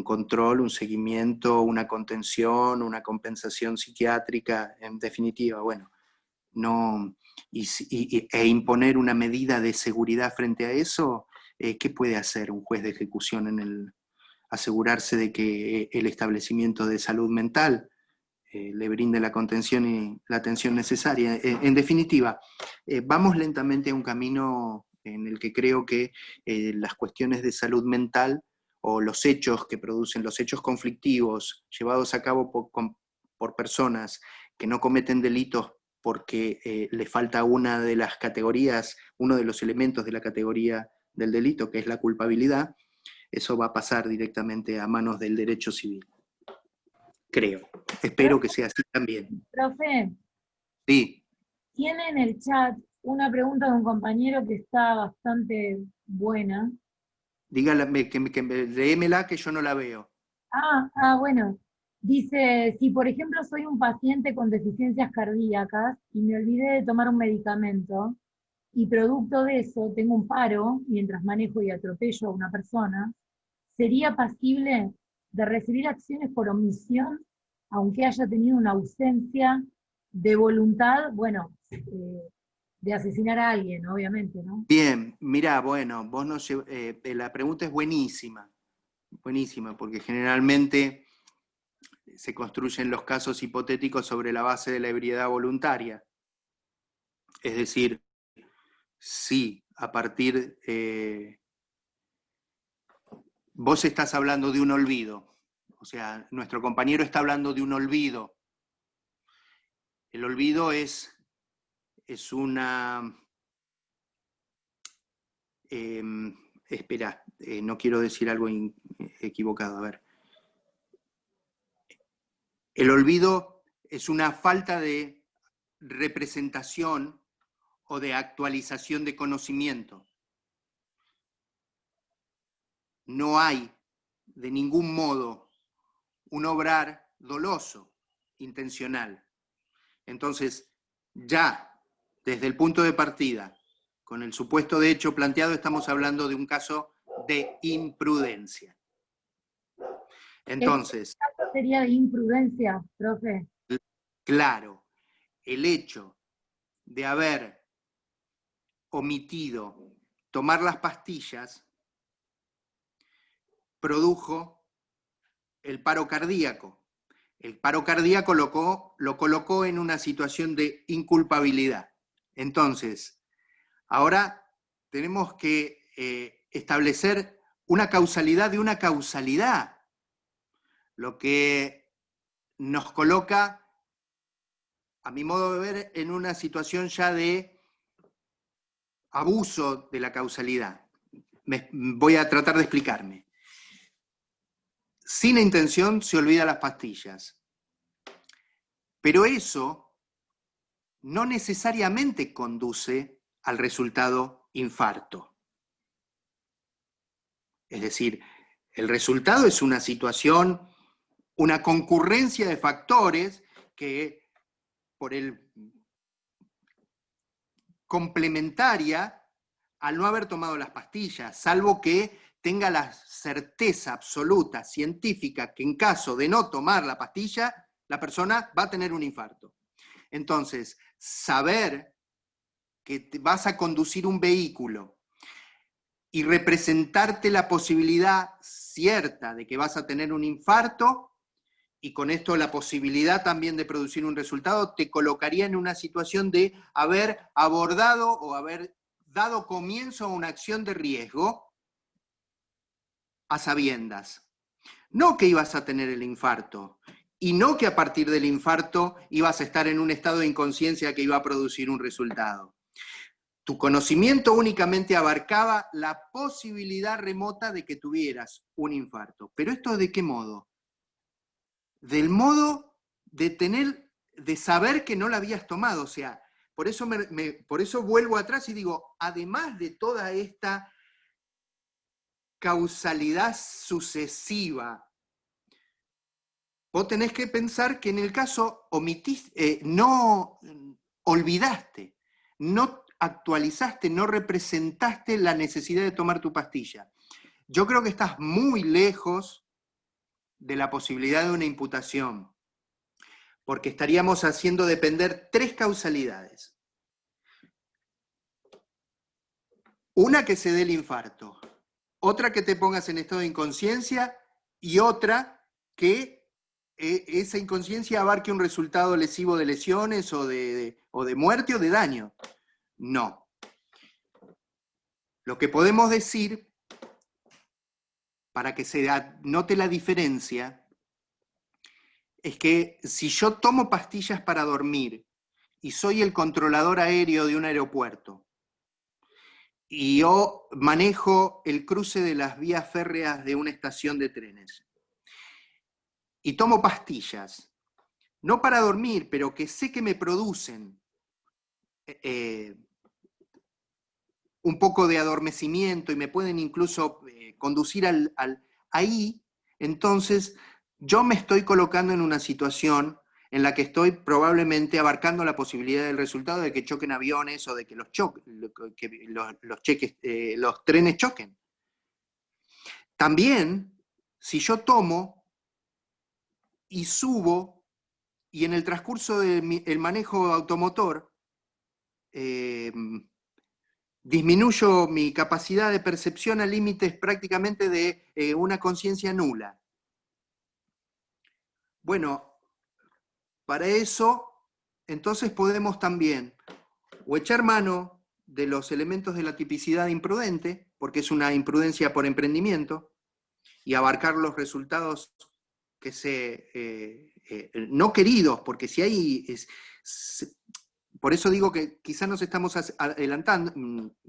control, un seguimiento, una contención, una compensación psiquiátrica, en definitiva, bueno, no, e imponer una medida de seguridad frente a eso, ¿qué puede hacer un juez de ejecución en asegurarse de que el establecimiento de salud mental le brinde la contención y la atención necesaria? En definitiva, vamos lentamente a un camino en el que creo que las cuestiones de salud mental o los hechos que producen, los hechos conflictivos llevados a cabo por personas que no cometen delitos porque le falta una de las categorías, uno de los elementos de la categoría del delito, que es la culpabilidad, eso va a pasar directamente a manos del derecho civil. Creo. Espero que sea así también. Profe, Sí. tiene en el chat una pregunta de un compañero que está bastante buena. Dígala, léemela que yo no la veo. Bueno. Dice, si por ejemplo soy un paciente con deficiencias cardíacas y me olvidé de tomar un medicamento, y producto de eso tengo un paro mientras manejo y atropello a una persona, ¿sería pasible de recibir acciones por omisión, aunque haya tenido una ausencia de voluntad, bueno, de asesinar a alguien, obviamente, ¿no? Bien, mirá, bueno, vos no la pregunta es buenísima, porque generalmente se construyen los casos hipotéticos sobre la base de la ebriedad voluntaria. Es decir, sí, a partir... vos estás hablando de un olvido, o sea, nuestro compañero está hablando de un olvido. El olvido es una... espera, no quiero decir algo equivocado, a ver. El olvido es una falta de representación o de actualización de conocimiento. No hay de ningún modo un obrar doloso, intencional. Entonces, ya desde el punto de partida, con el supuesto de hecho planteado, estamos hablando de un caso de imprudencia. Entonces, ¿Qué caso sería de imprudencia, profe? claro, el hecho de haber omitido tomar las pastillas produjo el paro cardíaco. El paro cardíaco lo colocó en una situación de inculpabilidad. Entonces, ahora tenemos que establecer una causalidad de una causalidad, lo que nos coloca, a mi modo de ver, en una situación ya de abuso de la causalidad. Voy a tratar de explicarme. Sin intención se olvida las pastillas, pero eso no necesariamente conduce al resultado infarto. Es decir, el resultado es una situación, una concurrencia de factores que por el complementaria al no haber tomado las pastillas, salvo que tenga la certeza absoluta, científica, que en caso de no tomar la pastilla, la persona va a tener un infarto. Entonces, saber que vas a conducir un vehículo y representarte la posibilidad cierta de que vas a tener un infarto, y con esto la posibilidad también de producir un resultado, te colocaría en una situación de haber abordado o haber dado comienzo a una acción de riesgo a sabiendas. No que ibas a tener el infarto, y no que a partir del infarto ibas a estar en un estado de inconsciencia que iba a producir un resultado. Tu conocimiento únicamente abarcaba la posibilidad remota de que tuvieras un infarto. ¿Pero esto de qué modo? Del modo de saber que no la habías tomado. O sea, por eso vuelvo atrás y digo, además de toda esta causalidad sucesiva, vos tenés que pensar que en el caso no olvidaste, no actualizaste, no representaste la necesidad de tomar tu pastilla. Yo creo que estás muy lejos de la posibilidad de una imputación, porque estaríamos haciendo depender 3 causalidades. Una, que se dé el infarto, otra, que te pongas en estado de inconsciencia, y otra, que esa inconsciencia abarque un resultado lesivo de lesiones o de muerte o de daño. No. Lo que podemos decir, para que se note la diferencia, es que si yo tomo pastillas para dormir y soy el controlador aéreo de un aeropuerto, y yo manejo el cruce de las vías férreas de una estación de trenes, y tomo pastillas, no para dormir, pero que sé que me producen un poco de adormecimiento y me pueden incluso conducir ahí, entonces yo me estoy colocando en una situación en la que estoy probablemente abarcando la posibilidad del resultado de que choquen aviones o de que los trenes choquen. También, si yo tomo y subo, y en el transcurso del manejo automotor, disminuyo mi capacidad de percepción a límites prácticamente de una conciencia nula. Bueno, para eso, entonces podemos también o echar mano de los elementos de la tipicidad imprudente, porque es una imprudencia por emprendimiento, y abarcar los resultados que no queridos, porque si hay... por eso digo que quizás nos estamos adelantando,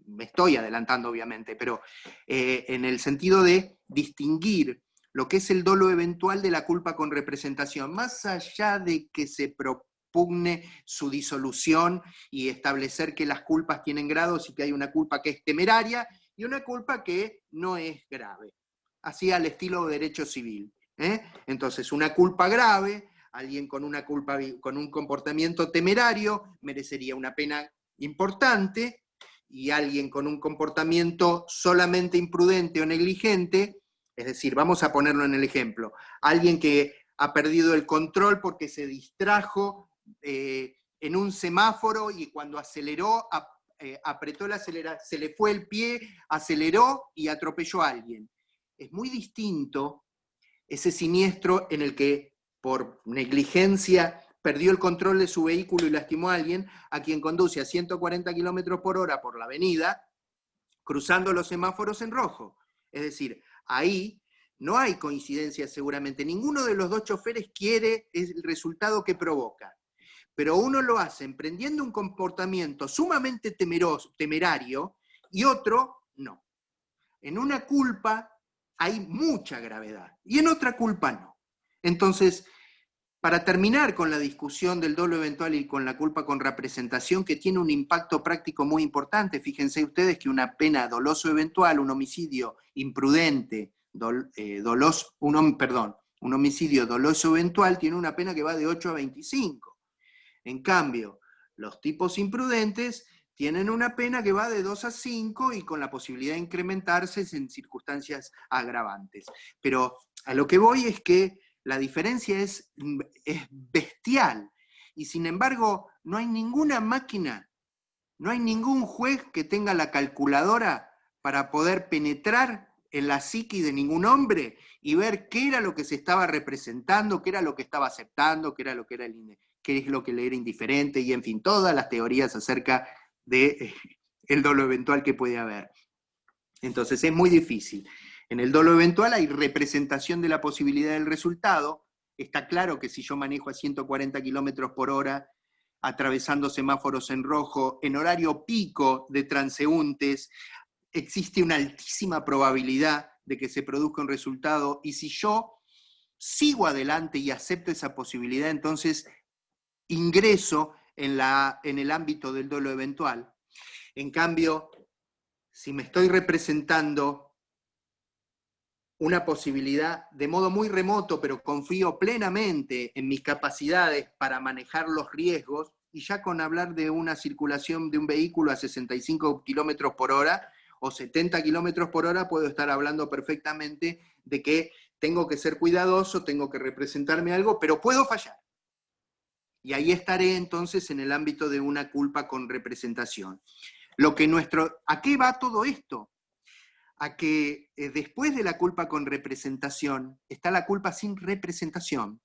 me estoy adelantando obviamente, pero en el sentido de distinguir lo que es el dolo eventual de la culpa con representación, más allá de que se propugne su disolución y establecer que las culpas tienen grados y que hay una culpa que es temeraria y una culpa que no es grave, así al estilo de derecho civil. Entonces, una culpa grave, alguien con un comportamiento temerario merecería una pena importante, y alguien con un comportamiento solamente imprudente o negligente, es decir, vamos a ponerlo en el ejemplo, alguien que ha perdido el control porque se distrajo en un semáforo y cuando aceleró, apretó el acelerador, se le fue el pie, aceleró y atropelló a alguien. Es muy distinto ese siniestro en el que por negligencia perdió el control de su vehículo y lastimó a alguien, a quien conduce a 140 km/h por la avenida, cruzando los semáforos en rojo. Es decir, ahí no hay coincidencia seguramente. Ninguno de los dos choferes quiere el resultado que provoca. Pero uno lo hace emprendiendo un comportamiento sumamente temerario y otro no. En una culpa hay mucha gravedad y en otra culpa no. Entonces, para terminar con la discusión del dolo eventual y con la culpa con representación, que tiene un impacto práctico muy importante, fíjense ustedes que una pena doloso eventual, un homicidio imprudente, un homicidio doloso eventual tiene una pena que va de 8 a 25. En cambio, los tipos imprudentes tienen una pena que va de 2 a 5 y con la posibilidad de incrementarse en circunstancias agravantes. Pero a lo que voy es que la diferencia es bestial. Y sin embargo, no hay ninguna máquina, no hay ningún juez que tenga la calculadora para poder penetrar en la psiqui de ningún hombre y ver qué era lo que se estaba representando, qué era lo que estaba aceptando, qué es lo que le era indiferente, y en fin, todas las teorías acerca de el dolo eventual que puede haber. Entonces es muy difícil. En el dolo eventual hay representación de la posibilidad del resultado. Está claro que si yo manejo a 140 kilómetros por hora, atravesando semáforos en rojo, en horario pico de transeúntes, existe una altísima probabilidad de que se produzca un resultado, y si yo sigo adelante y acepto esa posibilidad, entonces ingreso en el ámbito del dolo eventual. En cambio, si me estoy representando una posibilidad de modo muy remoto, pero confío plenamente en mis capacidades para manejar los riesgos, y ya con hablar de una circulación de un vehículo a 65 kilómetros por hora o 70 kilómetros por hora, puedo estar hablando perfectamente de que tengo que ser cuidadoso, tengo que representarme algo, pero puedo fallar. Y ahí estaré entonces en el ámbito de una culpa con representación. ¿A qué va todo esto? A que después de la culpa con representación está la culpa sin representación,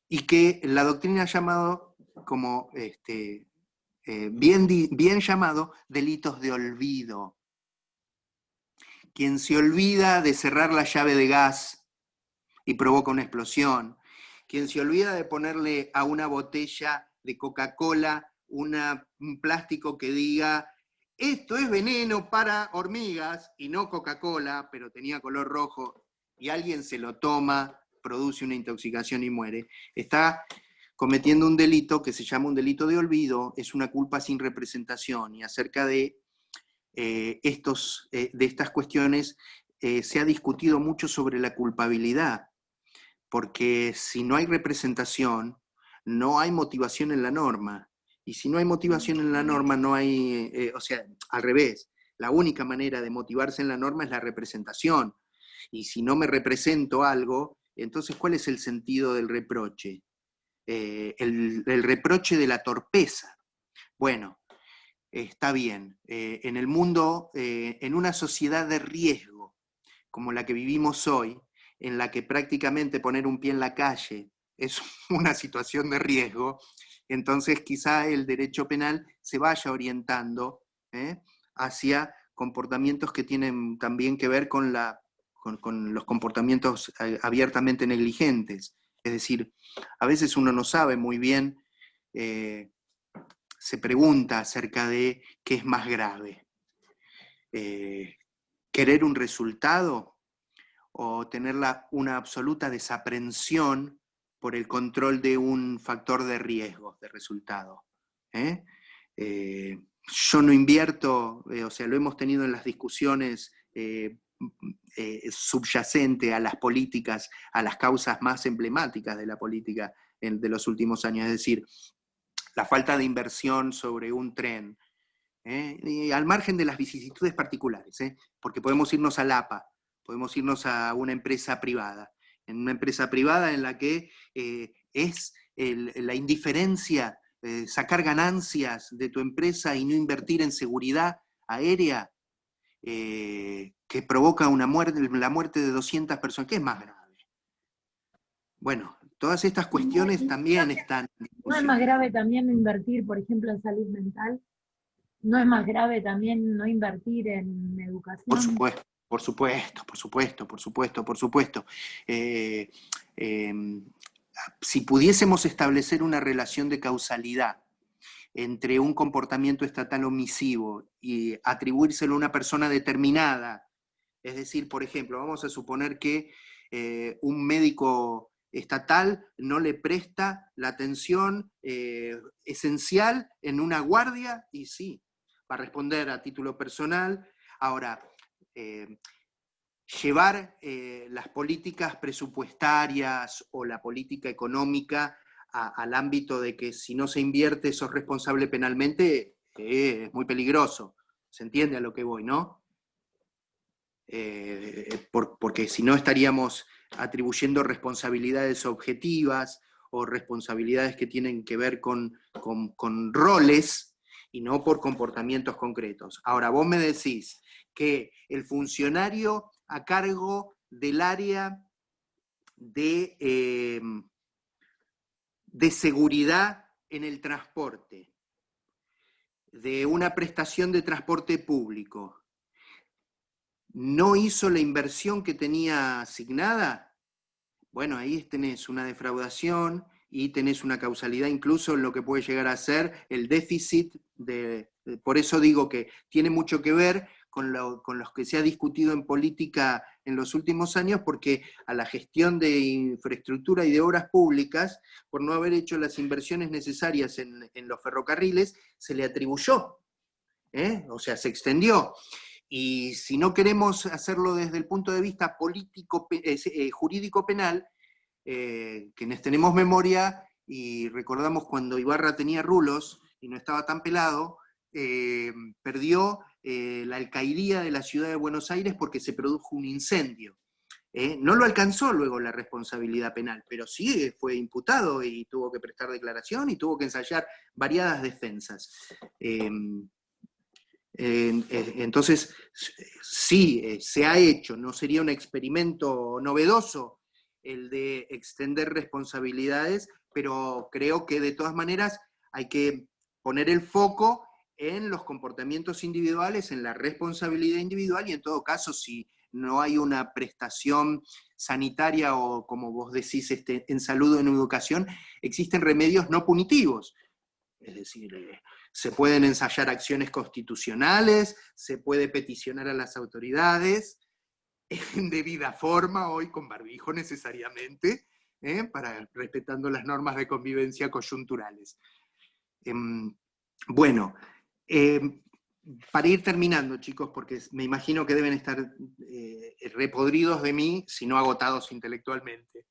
y que la doctrina ha llamado como bien llamado delitos de olvido. Quien se olvida de cerrar la llave de gas y provoca una explosión, quien se olvida de ponerle a una botella de Coca-Cola un plástico que diga: esto es veneno para hormigas, y no Coca-Cola, pero tenía color rojo, y alguien se lo toma, produce una intoxicación y muere, está cometiendo un delito que se llama un delito de olvido, es una culpa sin representación. Y acerca de estas cuestiones se ha discutido mucho sobre la culpabilidad, porque si no hay representación, no hay motivación en la norma. Y si no hay motivación en la norma, no hay, al revés, la única manera de motivarse en la norma es la representación. Y si no me represento algo, entonces, ¿cuál es el sentido del reproche? El reproche de la torpeza. Bueno, está bien. En el mundo, en una sociedad de riesgo, como la que vivimos hoy, en la que prácticamente poner un pie en la calle es una situación de riesgo, entonces quizá el derecho penal se vaya orientando hacia comportamientos que tienen también que ver con los comportamientos abiertamente negligentes. Es decir, a veces uno no sabe muy bien, se pregunta acerca de qué es más grave. ¿Querer un resultado o tener una absoluta desaprensión por el control de un factor de riesgo, de resultado? Yo no invierto, lo hemos tenido en las discusiones subyacente a las políticas, a las causas más emblemáticas de la política de los últimos años, es decir, la falta de inversión sobre un tren, y al margen de las vicisitudes particulares, porque podemos irnos al APA, podemos irnos a una empresa privada, en una empresa privada en la que es la indiferencia, sacar ganancias de tu empresa y no invertir en seguridad aérea, que provoca la muerte de 200 personas. ¿Qué es más grave? Bueno, todas estas cuestiones también están en discusión. ¿No es más grave también no invertir, por ejemplo, en salud mental? ¿No es más grave también no invertir en educación? Por supuesto, por supuesto, por supuesto, por supuesto, por supuesto. Si pudiésemos establecer una relación de causalidad entre un comportamiento estatal omisivo y atribuírselo a una persona determinada, es decir, por ejemplo, vamos a suponer que un médico estatal no le presta la atención esencial en una guardia, y sí, va a responder a título personal. Ahora, llevar las políticas presupuestarias o la política económica al ámbito de que si no se invierte sos responsable penalmente, Es muy peligroso. ¿Se entiende a lo que voy, no? Porque si no estaríamos atribuyendo responsabilidades objetivas o responsabilidades que tienen que ver con roles y no por comportamientos concretos. Ahora, vos me decís que el funcionario a cargo del área de seguridad en el transporte, de una prestación de transporte público, no hizo la inversión que tenía asignada, bueno, ahí tenés una defraudación y tenés una causalidad incluso en lo que puede llegar a ser el déficit por eso digo que tiene mucho que ver con los que se ha discutido en política en los últimos años, porque a la gestión de infraestructura y de obras públicas, por no haber hecho las inversiones necesarias en los ferrocarriles, se le atribuyó, o sea, se extendió. Y si no queremos hacerlo desde el punto de vista político, jurídico penal, quienes tenemos memoria y recordamos cuando Ibarra tenía rulos y no estaba tan pelado, perdió la alcaldía de la ciudad de Buenos Aires porque se produjo un incendio. No lo alcanzó luego la responsabilidad penal, pero sí fue imputado y tuvo que prestar declaración y tuvo que ensayar variadas defensas. Entonces, sí, se ha hecho, no sería un experimento novedoso el de extender responsabilidades, pero creo que de todas maneras hay que poner el foco en los comportamientos individuales, en la responsabilidad individual, y en todo caso, si no hay una prestación sanitaria o, como vos decís, en salud o en educación, existen remedios no punitivos. Es decir, se pueden ensayar acciones constitucionales, se puede peticionar a las autoridades en debida forma, hoy con barbijo necesariamente, respetando las normas de convivencia coyunturales. Bueno, para ir terminando, chicos, porque me imagino que deben estar repodridos de mí, si no agotados intelectualmente.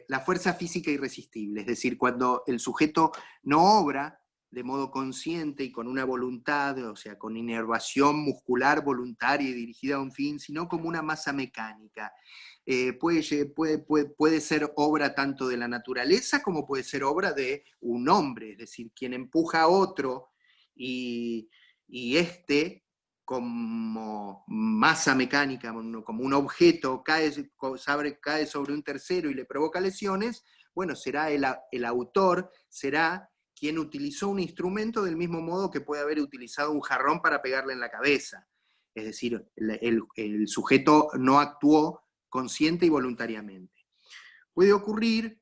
La fuerza física irresistible, es decir, cuando el sujeto no obra de modo consciente y con una voluntad, o sea, con inervación muscular voluntaria y dirigida a un fin, sino como una masa mecánica. Puede ser obra tanto de la naturaleza como puede ser obra de un hombre, es decir, quien empuja a otro y este, como masa mecánica, como un objeto, cae sobre un tercero y le provoca lesiones, bueno, será el autor, será quien utilizó un instrumento del mismo modo que puede haber utilizado un jarrón para pegarle en la cabeza. Es decir, el sujeto no actuó consciente y voluntariamente. Puede ocurrir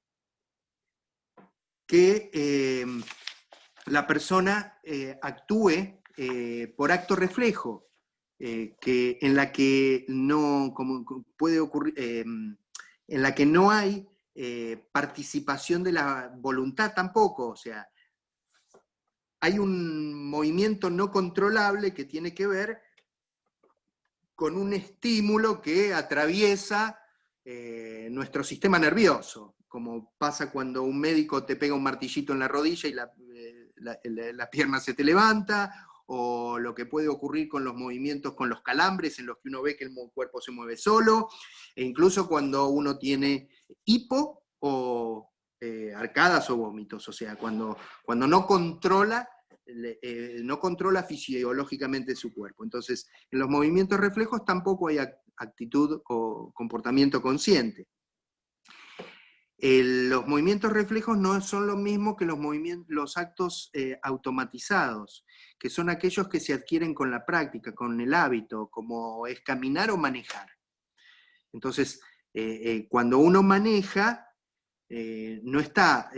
que la persona actúe por acto reflejo, en la que no, como puede ocurrir, en la que no hay participación de la voluntad tampoco, o sea, hay un movimiento no controlable que tiene que ver con un estímulo que atraviesa nuestro sistema nervioso, como pasa cuando un médico te pega un martillito en la rodilla y la pierna se te levanta, o lo que puede ocurrir con los movimientos, con los calambres, en los que uno ve que el cuerpo se mueve solo, e incluso cuando uno tiene hipo o arcadas o vómitos, o sea, cuando no controla fisiológicamente su cuerpo. Entonces, en los movimientos reflejos tampoco hay actitud o comportamiento consciente. Los movimientos reflejos no son lo mismo que los actos automatizados, que son aquellos que se adquieren con la práctica, con el hábito, como es caminar o manejar. Entonces, cuando uno maneja, no está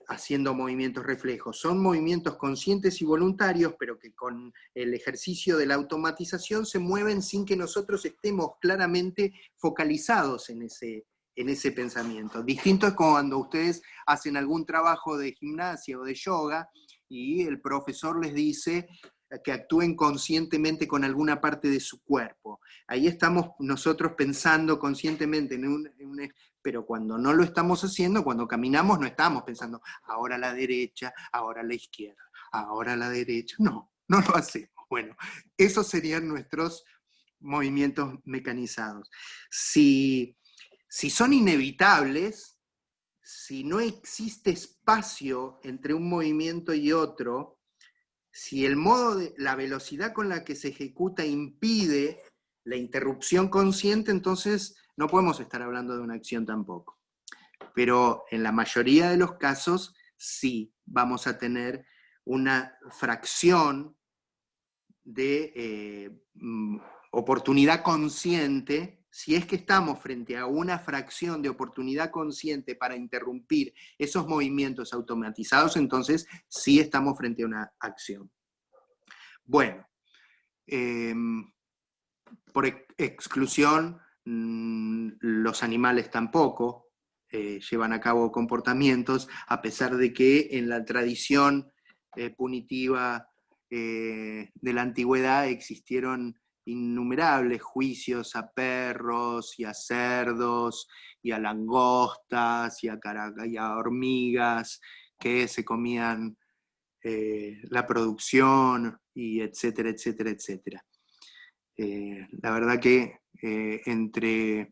haciendo movimientos reflejos, son movimientos conscientes y voluntarios, pero que con el ejercicio de la automatización se mueven sin que nosotros estemos claramente focalizados en ese pensamiento. Distinto es cuando ustedes hacen algún trabajo de gimnasia o de yoga y el profesor les dice que actúen conscientemente con alguna parte de su cuerpo. Ahí estamos nosotros pensando conscientemente pero cuando no lo estamos haciendo, cuando caminamos, no estamos pensando ahora a la derecha, ahora a la izquierda, ahora a la derecha. No, no lo hacemos. Bueno, esos serían nuestros movimientos mecanizados. Si son inevitables, si no existe espacio entre un movimiento y otro, si el modo la velocidad con la que se ejecuta impide la interrupción consciente, entonces no podemos estar hablando de una acción tampoco. Pero en la mayoría de los casos sí vamos a tener una fracción de oportunidad consciente. Si es que estamos frente a una fracción de oportunidad consciente para interrumpir esos movimientos automatizados, entonces sí estamos frente a una acción. Bueno, por exclusión, los animales tampoco llevan a cabo comportamientos, a pesar de que en la tradición punitiva de la antigüedad existieron innumerables juicios a perros y a cerdos y a langostas y a hormigas que se comían la producción y etcétera, etcétera, etcétera. La verdad que entre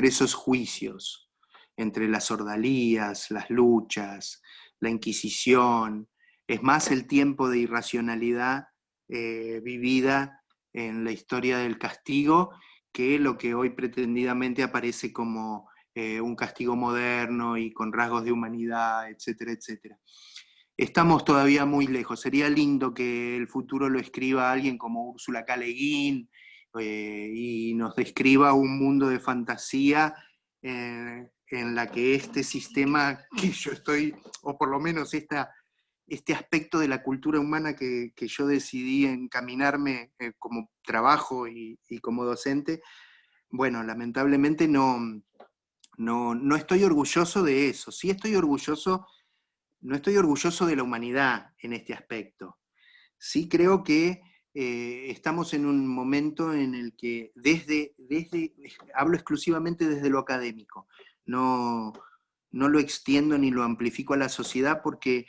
esos juicios, entre las ordalías, las luchas, la Inquisición, es más el tiempo de irracionalidad vivida en la historia del castigo que lo que hoy pretendidamente aparece como un castigo moderno y con rasgos de humanidad, etcétera, etcétera. Estamos todavía muy lejos. Sería lindo que el futuro lo escriba alguien como Úrsula K. Le Guin y nos describa un mundo de fantasía en la que este sistema que yo estoy, o por lo menos este aspecto de la cultura humana que yo decidí encaminarme como trabajo y como docente, bueno, lamentablemente no estoy orgulloso de eso. Sí estoy orgulloso. No estoy orgulloso de la humanidad en este aspecto. Sí creo que estamos en un momento en el que hablo exclusivamente desde lo académico, no lo extiendo ni lo amplifico a la sociedad porque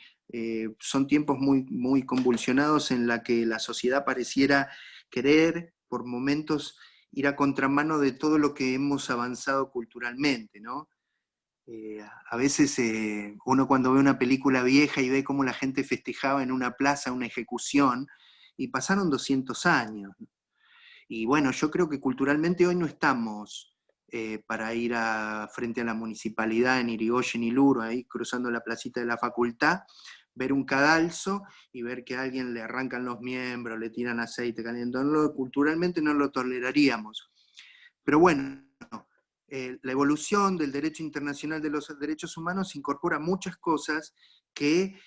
son tiempos muy, muy convulsionados en la que la sociedad pareciera querer por momentos ir a contramano de todo lo que hemos avanzado culturalmente, ¿no? A veces uno cuando ve una película vieja y ve cómo la gente festejaba en una plaza una ejecución, y pasaron 200 años. Y bueno, yo creo que culturalmente hoy no estamos para ir frente a la municipalidad en Irigoyen y Luro, ahí cruzando la placita de la facultad, ver un cadalso y ver que a alguien le arrancan los miembros, le tiran aceite caliente. Culturalmente no lo toleraríamos. Pero bueno, la evolución del derecho internacional de los derechos humanos incorpora muchas cosas que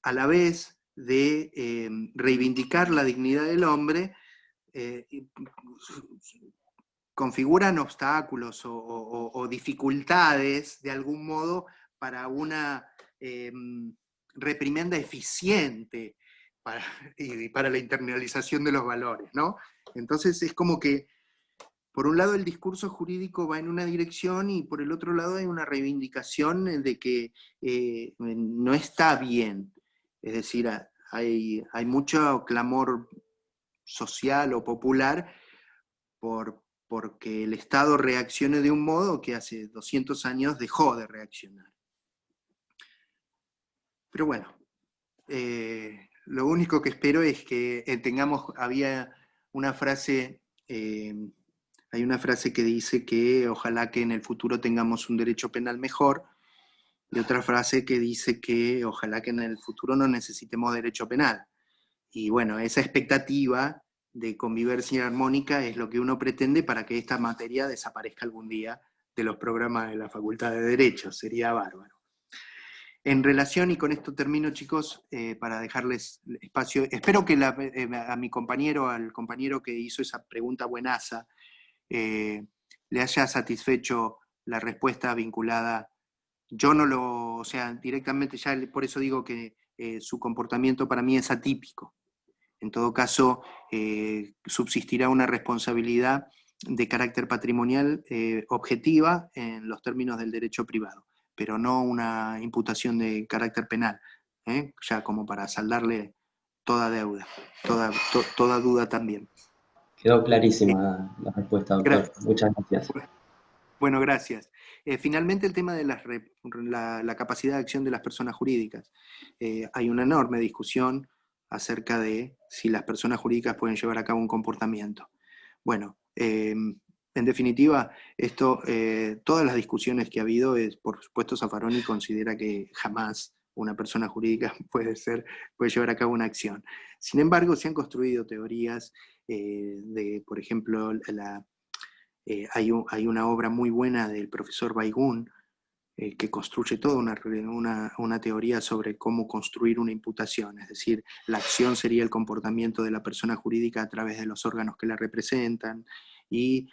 a la vez de reivindicar la dignidad del hombre, configuran obstáculos o dificultades de algún modo para una reprimenda eficiente para la internalización de los valores, ¿no? Entonces es como que por un lado el discurso jurídico va en una dirección y por el otro lado hay una reivindicación de que no está bien. Es decir, hay mucho clamor social o popular porque el Estado reaccione de un modo que hace 200 años dejó de reaccionar. Pero bueno, lo único que espero es que había una frase... hay una frase que dice que ojalá que en el futuro tengamos un derecho penal mejor, y otra frase que dice que ojalá que en el futuro no necesitemos derecho penal. Y bueno, esa expectativa de convivencia armónica es lo que uno pretende para que esta materia desaparezca algún día de los programas de la Facultad de Derecho. Sería bárbaro. En relación, y con esto termino, chicos, para dejarles espacio, espero que al compañero que hizo esa pregunta buenaza, le haya satisfecho la respuesta vinculada. Yo no o sea, directamente ya por eso digo que su comportamiento para mí es atípico. En todo caso, subsistirá una responsabilidad de carácter patrimonial objetiva en los términos del derecho privado, pero no una imputación de carácter penal. ya como para saldarle toda deuda, toda duda también. Quedó clarísima la respuesta, doctor. Muchas gracias. Bueno, gracias. Finalmente, el tema de la capacidad de acción de las personas jurídicas. Hay una enorme discusión acerca de si las personas jurídicas pueden llevar a cabo un comportamiento. Bueno, en definitiva, todas las discusiones que ha habido, por supuesto, Zaffaroni considera que jamás una persona jurídica puede llevar a cabo una acción. Sin embargo, se han construido teorías por ejemplo, hay una obra muy buena del profesor Baigún, que construye toda una teoría sobre cómo construir una imputación, es decir, la acción sería el comportamiento de la persona jurídica a través de los órganos que la representan, y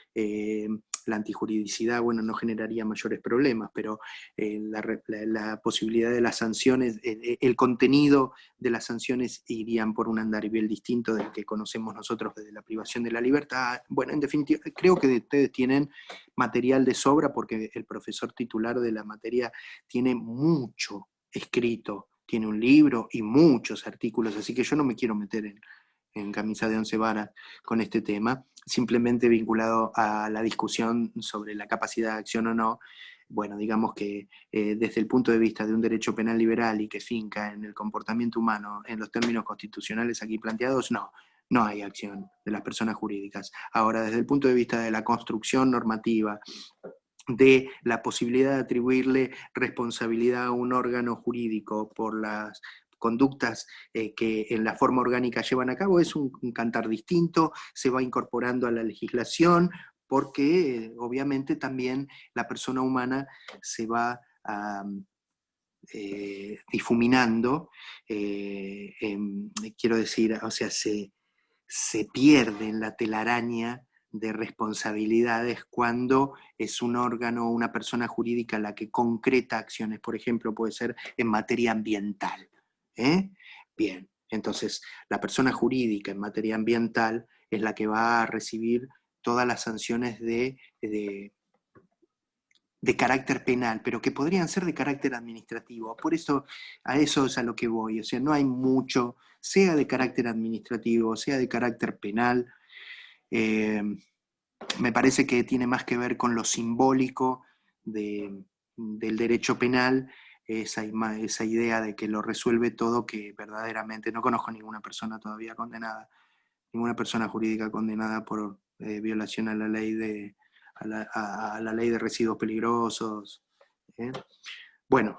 la antijuridicidad, bueno, no generaría mayores problemas, pero la posibilidad de las sanciones, el contenido de las sanciones irían por un andarivel distinto del que conocemos nosotros desde la privación de la libertad. Bueno, en definitiva, creo que ustedes tienen material de sobra porque el profesor titular de la materia tiene mucho escrito, tiene un libro y muchos artículos, así que yo no me quiero meter en camisa de 11 varas con este tema, simplemente vinculado a la discusión sobre la capacidad de acción o no. Bueno, digamos que desde el punto de vista de un derecho penal liberal y que finca en el comportamiento humano en los términos constitucionales aquí planteados, no hay acción de las personas jurídicas. Ahora, desde el punto de vista de la construcción normativa, de la posibilidad de atribuirle responsabilidad a un órgano jurídico por las conductas que en la forma orgánica llevan a cabo, es un cantar distinto, se va incorporando a la legislación, porque obviamente también la persona humana se va difuminando, quiero decir, o sea, se pierde en la telaraña de responsabilidades cuando es un órgano o una persona jurídica la que concreta acciones, por ejemplo, puede ser en materia ambiental. Bien, entonces la persona jurídica en materia ambiental es la que va a recibir todas las sanciones de carácter penal, pero que podrían ser de carácter administrativo. Por eso, a eso es a lo que voy. O sea, no hay mucho, sea de carácter administrativo, sea de carácter penal. Me parece que tiene más que ver con lo simbólico del derecho penal, esa idea de que lo resuelve todo, que verdaderamente no conozco ninguna persona todavía condenada, ninguna persona jurídica condenada por violación a la ley a la ley de residuos peligrosos. Bueno,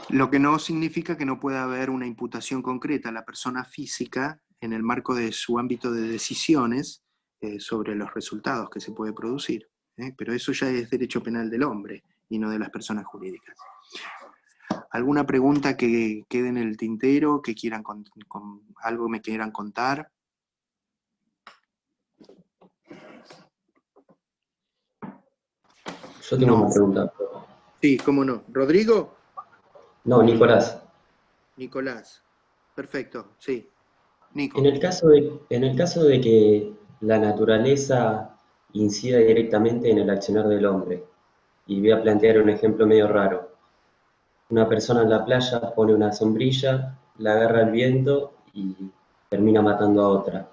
lo que no significa que no pueda haber una imputación concreta a la persona física en el marco de su ámbito de decisiones sobre los resultados que se puede producir. Pero eso ya es derecho penal del hombre y no de las personas jurídicas. ¿Alguna pregunta que quede en el tintero, que quieran algo me quieran contar? Yo tengo una pregunta. Sí, cómo no. ¿Rodrigo? No, Nicolás. Nicolás. Perfecto, sí. Nico. En el caso de que la naturaleza incida directamente en el accionar del hombre, y voy a plantear un ejemplo medio raro. Una persona en la playa pone una sombrilla, la agarra el viento y termina matando a otra.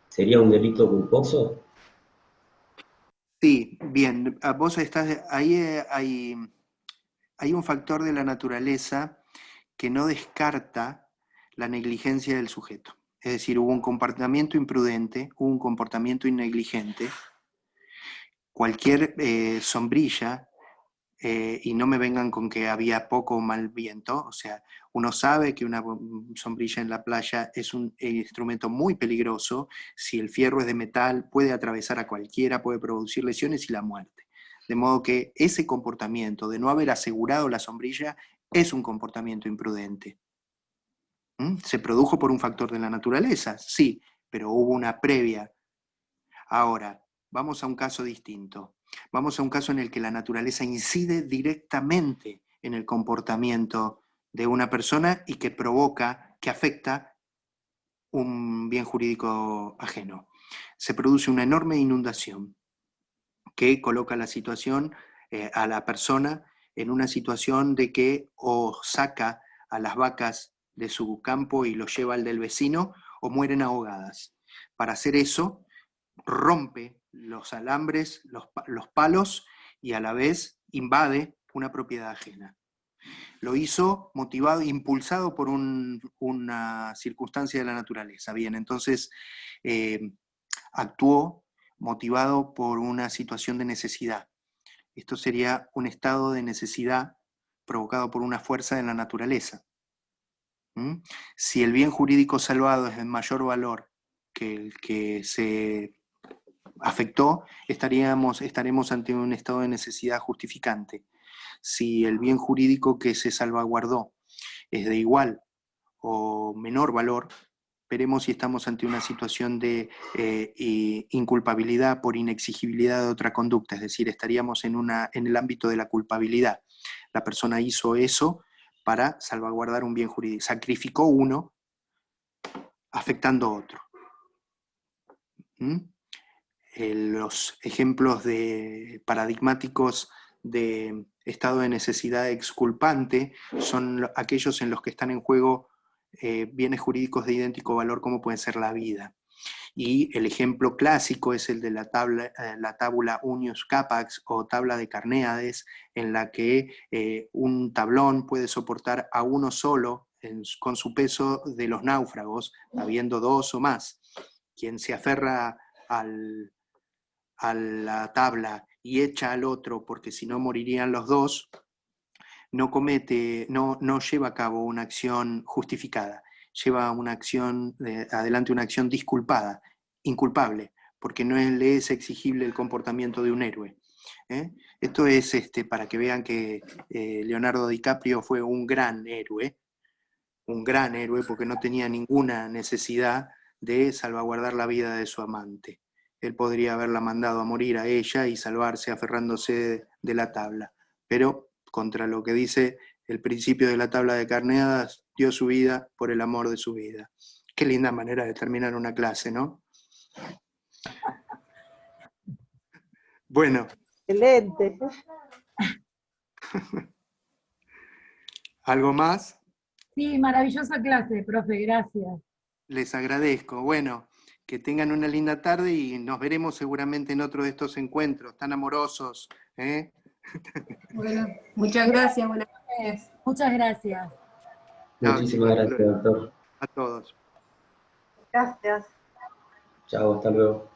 ¿Sería un delito culposo? Sí, bien. Vos estás ahí, hay un factor de la naturaleza que no descarta la negligencia del sujeto. Es decir, hubo un comportamiento imprudente, hubo un comportamiento innegligente. Cualquier sombrilla, y no me vengan con que había poco o mal viento, o sea, uno sabe que una sombrilla en la playa es un instrumento muy peligroso. Si el fierro es de metal, puede atravesar a cualquiera, puede producir lesiones y la muerte. De modo que ese comportamiento de no haber asegurado la sombrilla es un comportamiento imprudente. ¿Se produjo por un factor de la naturaleza? Sí, pero hubo una previa. Ahora, vamos a un caso distinto. Vamos a un caso en el que la naturaleza incide directamente en el comportamiento de una persona y que provoca, que afecta un bien jurídico ajeno. Se produce una enorme inundación que coloca la situación, a la persona en una situación de que o saca a las vacas de su campo y los lleva al del vecino, o mueren ahogadas. Para hacer eso, rompe los alambres, los palos, y a la vez invade una propiedad ajena. Lo hizo motivado, impulsado por una circunstancia de la naturaleza. Bien, entonces actuó motivado por una situación de necesidad. Esto sería un estado de necesidad provocado por una fuerza de la naturaleza. Si el bien jurídico salvado es de mayor valor que el que se afectó, estaremos ante un estado de necesidad justificante. Si el bien jurídico que se salvaguardó es de igual o menor valor, veremos si estamos ante una situación de inculpabilidad por inexigibilidad de otra conducta, es decir, estaríamos en el ámbito de la culpabilidad. La persona hizo eso para salvaguardar un bien jurídico, sacrificó uno afectando a otro. Los ejemplos paradigmáticos de estado de necesidad exculpante son aquellos en los que están en juego bienes jurídicos de idéntico valor, como pueden ser la vida. Y el ejemplo clásico es el de la tabula unius capax o tabla de Carnéades, en la que un tablón puede soportar a uno solo con su peso de los náufragos, habiendo dos o más. Quien se aferra a la tabla y echa al otro, porque si no morirían los dos, no lleva a cabo una acción justificada, lleva adelante una acción disculpada, inculpable, porque no le es exigible el comportamiento de un héroe. Esto es para que vean que Leonardo DiCaprio fue un gran héroe, porque no tenía ninguna necesidad de salvaguardar la vida de su amante. Él podría haberla mandado a morir a ella y salvarse aferrándose de la tabla, pero contra lo que dice el principio de la tabla de Carnéades, dio su vida por el amor de su vida. Qué linda manera de terminar una clase, ¿no? Bueno. Excelente. ¿Algo más? Sí, maravillosa clase, profe, gracias. Les agradezco. Bueno, que tengan una linda tarde y nos veremos seguramente en otro de estos encuentros tan amorosos. Bueno, muchas gracias. Buenas noches. Muchas gracias. Muchísimas gracias, doctor. A todos. Gracias. Chao, hasta luego.